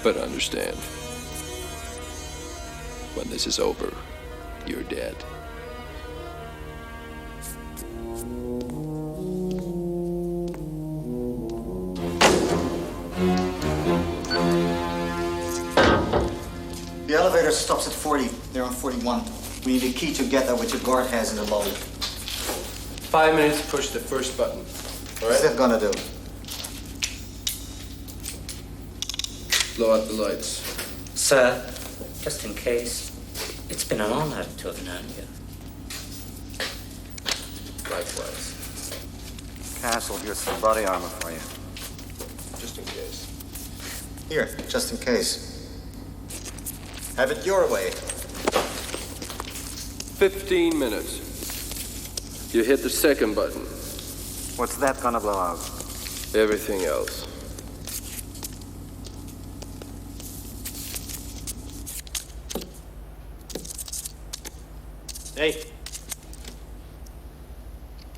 Speaker 7: But understand, when this is over, you're dead.
Speaker 12: The elevator stops at 40. They're on 41. We need a key to get there, which your guard has in the lobby.
Speaker 4: 5 minutes to push the first button. All right?
Speaker 12: What's that gonna do?
Speaker 4: Blow out the lights.
Speaker 15: Sir, just in case, it's been an honor to have known you.
Speaker 4: Likewise.
Speaker 12: Castle, here's some body armor for you.
Speaker 4: Just in case.
Speaker 12: Here, just in case. Have it your way.
Speaker 4: 15 minutes. You hit the second button.
Speaker 12: What's that gonna blow out?
Speaker 4: Everything else.
Speaker 13: Hey.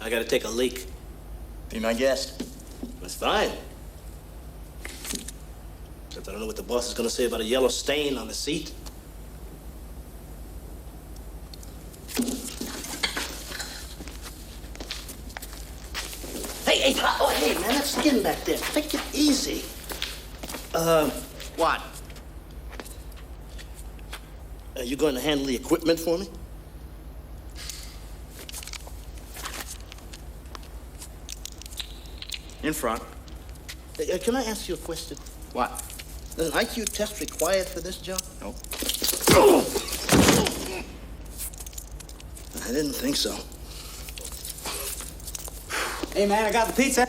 Speaker 13: I gotta take a leak.
Speaker 12: Be my guest.
Speaker 13: That's fine. Except I don't know what the boss is gonna say about a yellow stain on the seat. Hey, oh, hey, man, that skin back there. Take it easy. What? Are you going to handle the equipment for me? In front. Can I ask you a question?
Speaker 12: What?
Speaker 13: Is an IQ test required for this job?
Speaker 12: No.
Speaker 13: I didn't think so.
Speaker 12: Hey, man, I got the pizza.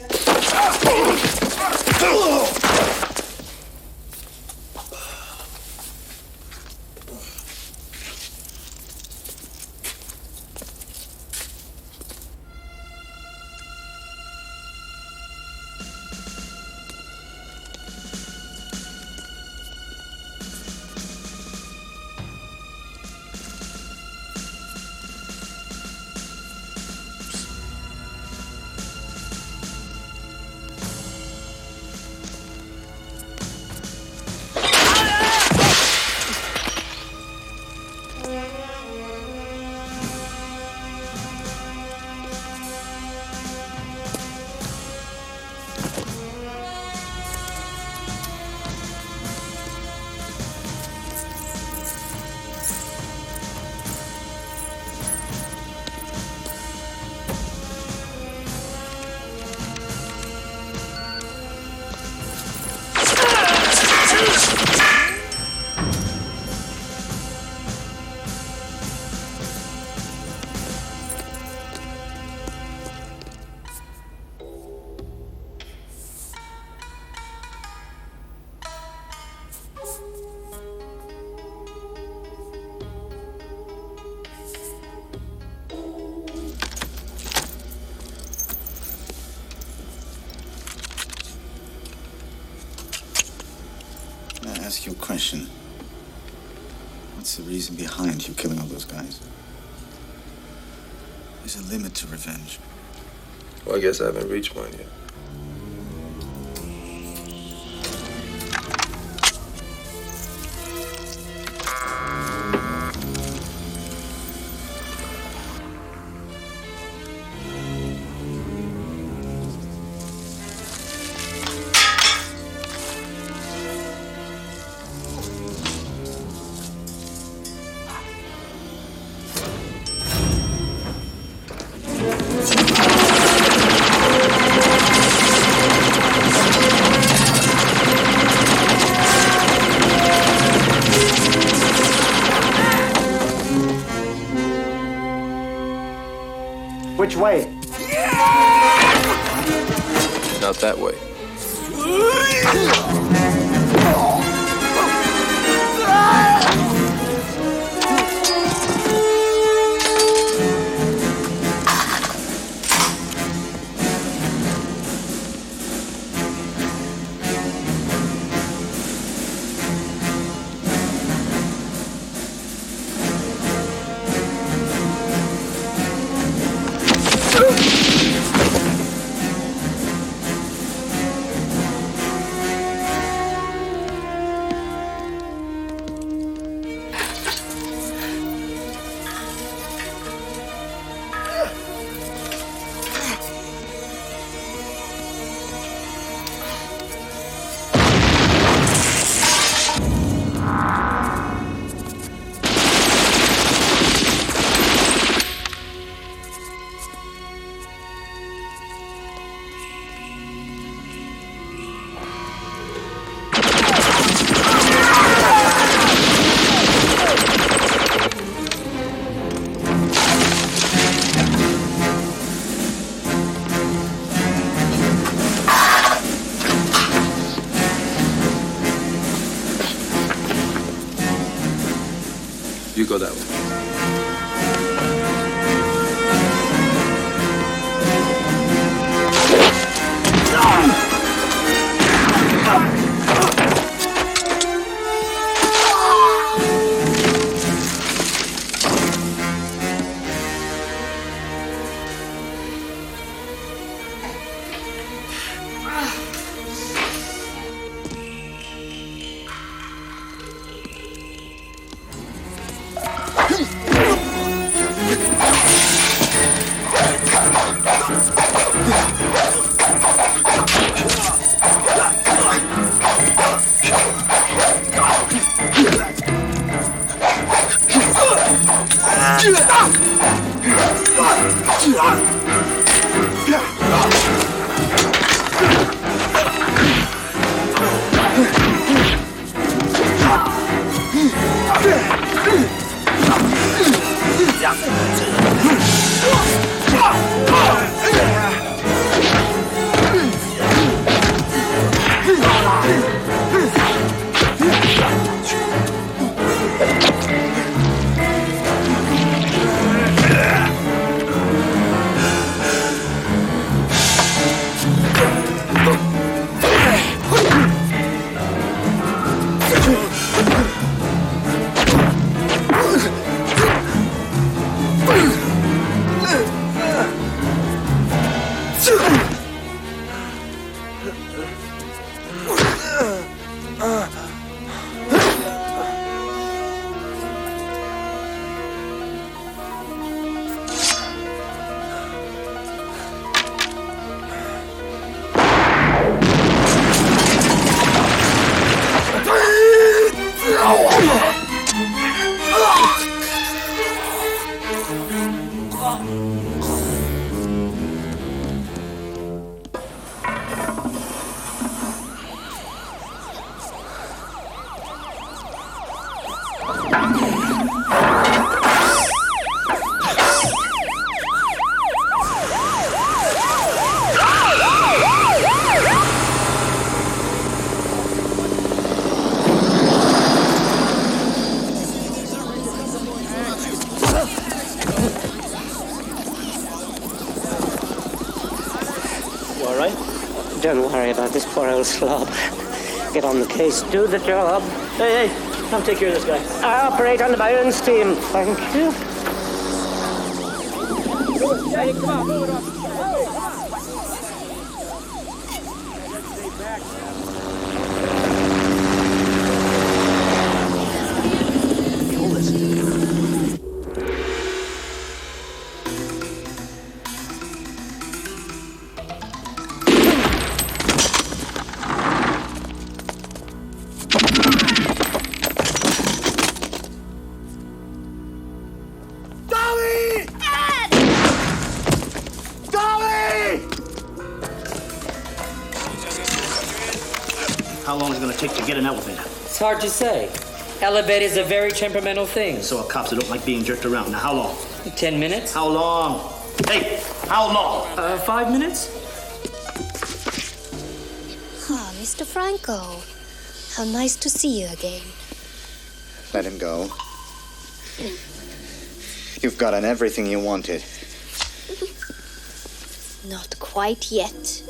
Speaker 12: Ask you a question. What's the reason behind you killing all those guys? There's a limit to revenge.
Speaker 7: Well, I guess I haven't reached one yet.
Speaker 13: Which way?
Speaker 7: Not that way. You go that way.
Speaker 15: Don't worry about this poor old slob. Get on the case, do the job.
Speaker 18: Hey, come take care of this guy.
Speaker 15: I operate under my own steam, thank you.
Speaker 1: Hey, come on, move it up.
Speaker 13: How long is it going to take to get an elevator?
Speaker 17: It's hard to say. Elevators are very temperamental things.
Speaker 13: So a cops that don't like being jerked around. Now, how long?
Speaker 17: 10 minutes.
Speaker 13: How long? Hey, how long?
Speaker 17: 5 minutes?
Speaker 23: Ah, Mr. Franco. How nice to see you again.
Speaker 12: Let him go. You've gotten everything you wanted.
Speaker 23: Not quite yet.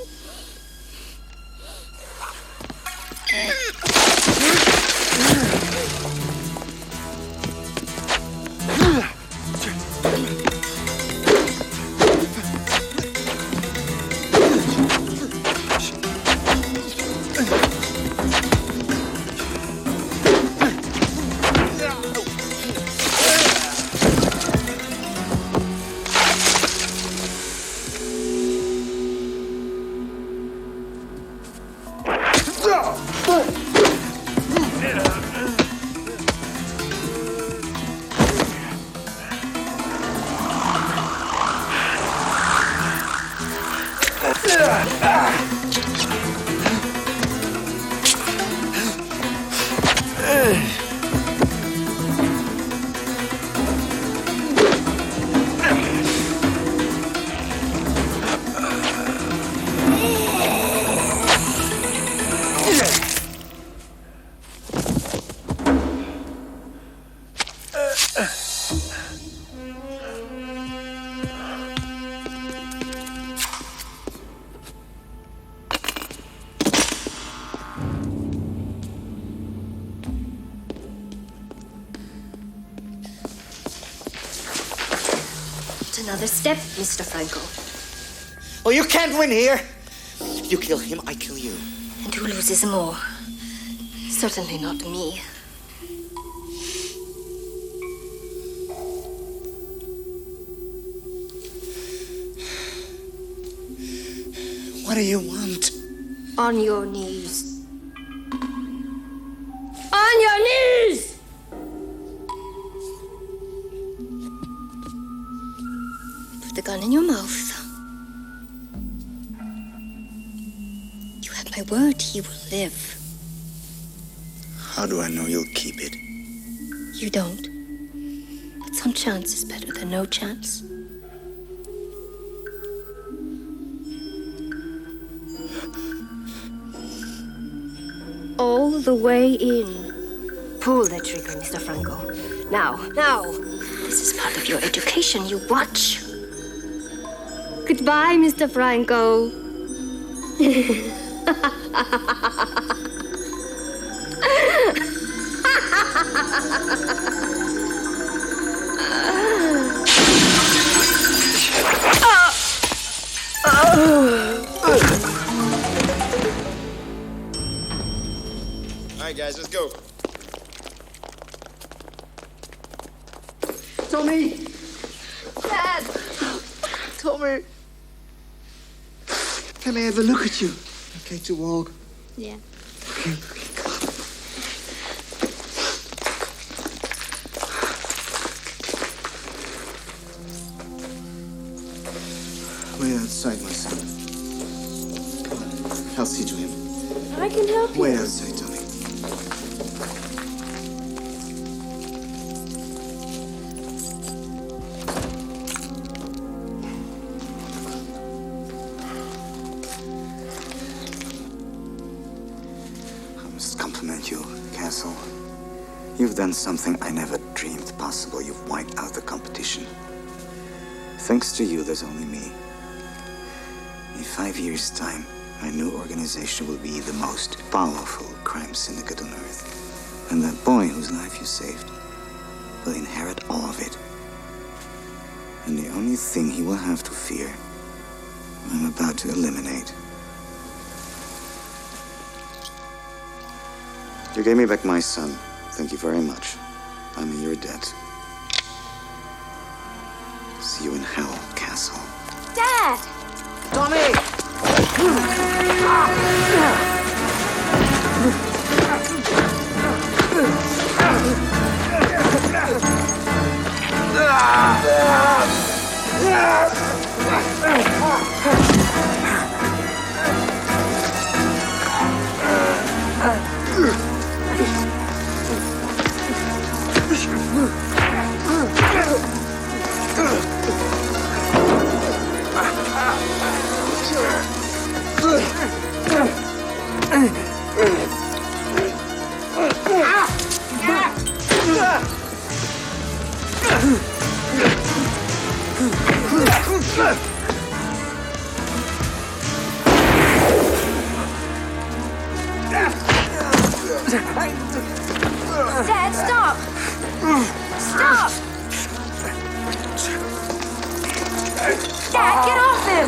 Speaker 23: Another step, Mr. Franco.
Speaker 12: Oh, you can't win here. You kill him, I kill you.
Speaker 23: And who loses more? Certainly not me.
Speaker 12: What do you want?
Speaker 23: On your knees. On your knees! Put the gun in your mouth. You have my word, he will live.
Speaker 12: How do I know you'll keep it?
Speaker 23: You don't. But some chance is better than no chance. All the way in. Pull the trigger, Mr. Franco. Now. This is part of your education. You watch. Goodbye, Mr. Franco.
Speaker 1: All right, guys, let's go.
Speaker 13: Tommy!
Speaker 23: Dad!
Speaker 13: Tommy! Can I have a look at you? Okay to walk?
Speaker 23: Yeah.
Speaker 13: Okay. Wait outside, my son. Come on, I'll see to him.
Speaker 23: I can help you.
Speaker 13: Wait outside, Tommy.
Speaker 12: I must compliment you, Castle. You've done something I never dreamed possible. You've wiped out the competition. Thanks to you, there's only me. In 5 years' time, my new organization will be the most powerful crime syndicate on Earth. And that boy whose life you saved will inherit all of it. And the only thing he will have to fear, I'm about to eliminate. You gave me back my son. Thank you very much. I'm in your debt. See you in hell, Castle.
Speaker 23: Dad!
Speaker 13: Tommy!
Speaker 20: Dad, stop! Stop! Dad, get off him!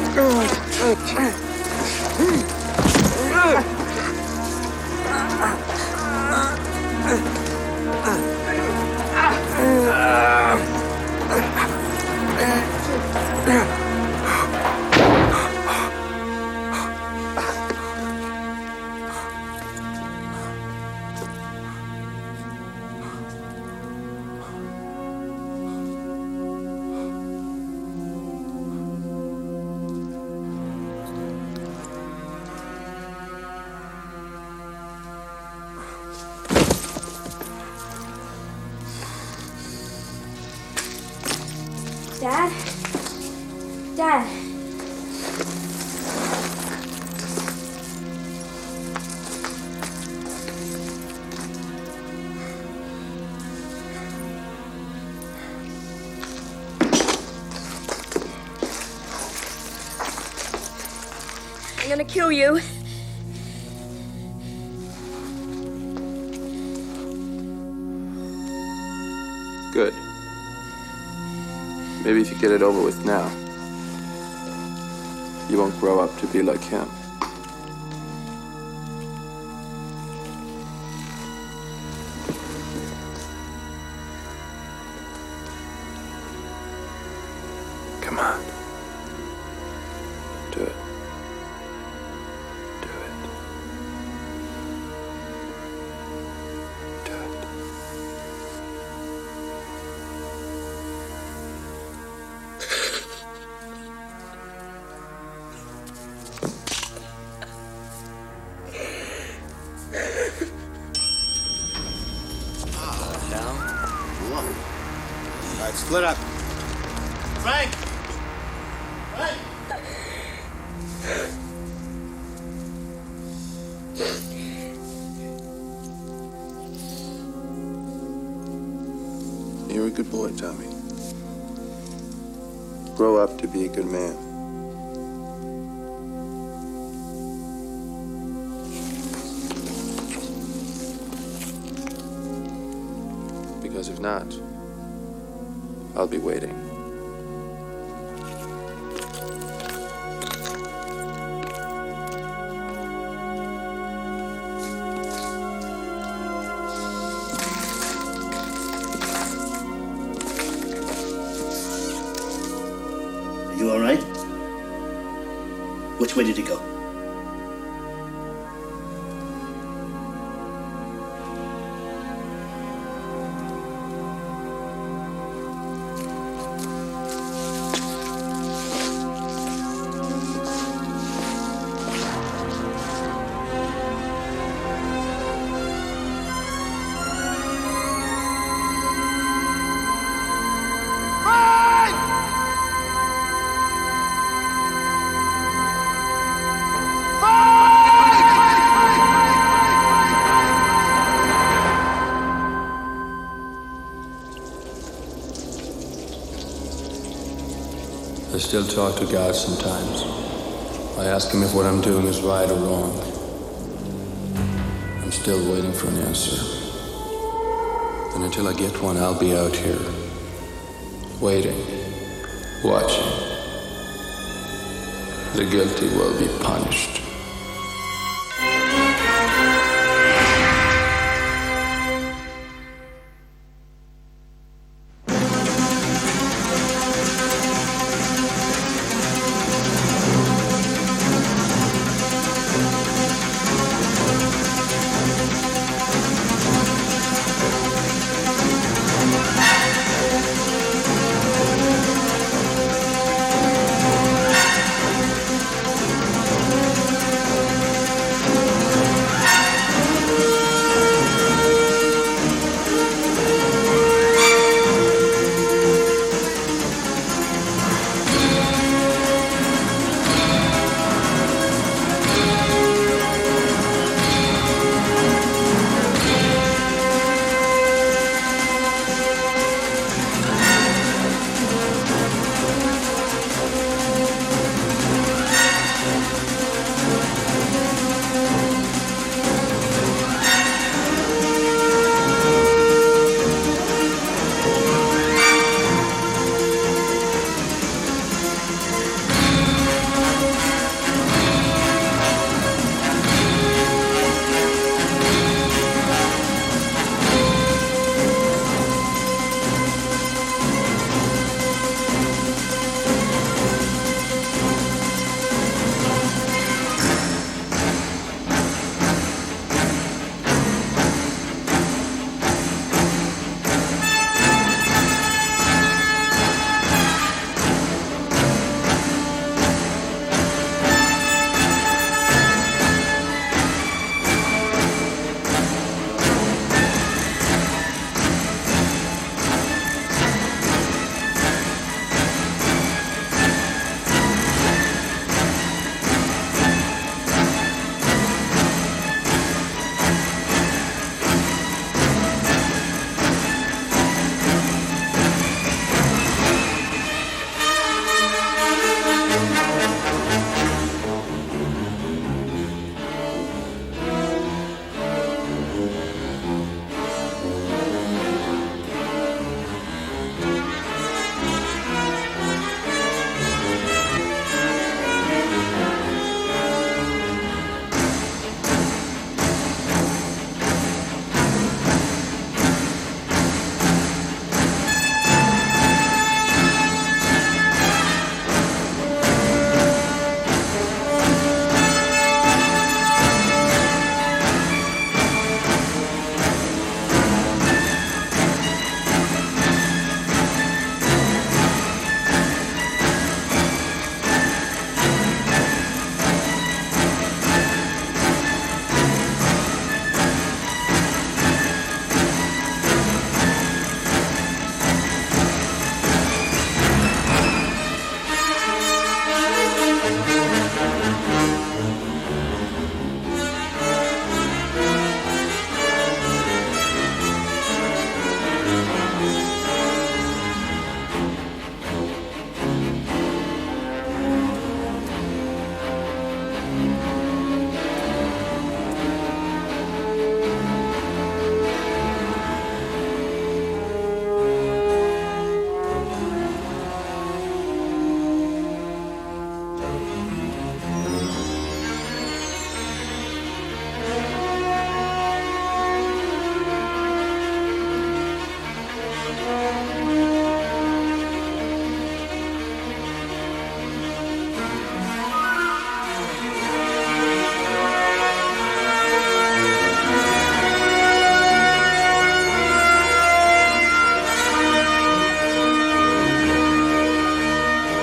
Speaker 20: Dad? Dad?
Speaker 23: I'm gonna kill you.
Speaker 2: Good. Maybe if you get it over with now, you won't grow up to be like him. Come on. Do it. Do it. Do it.
Speaker 13: All right, split up. Frank! Frank!
Speaker 2: You're a good boy, Tommy. Grow up to be a good man. Because if not, I'll be waiting.
Speaker 10: Are you all right? Which way did he go?
Speaker 2: I still talk to God sometimes. I ask him if what I'm doing is right or wrong. I'm still waiting for an answer. And until I get one, I'll be out here, waiting, watching. The guilty will be punished.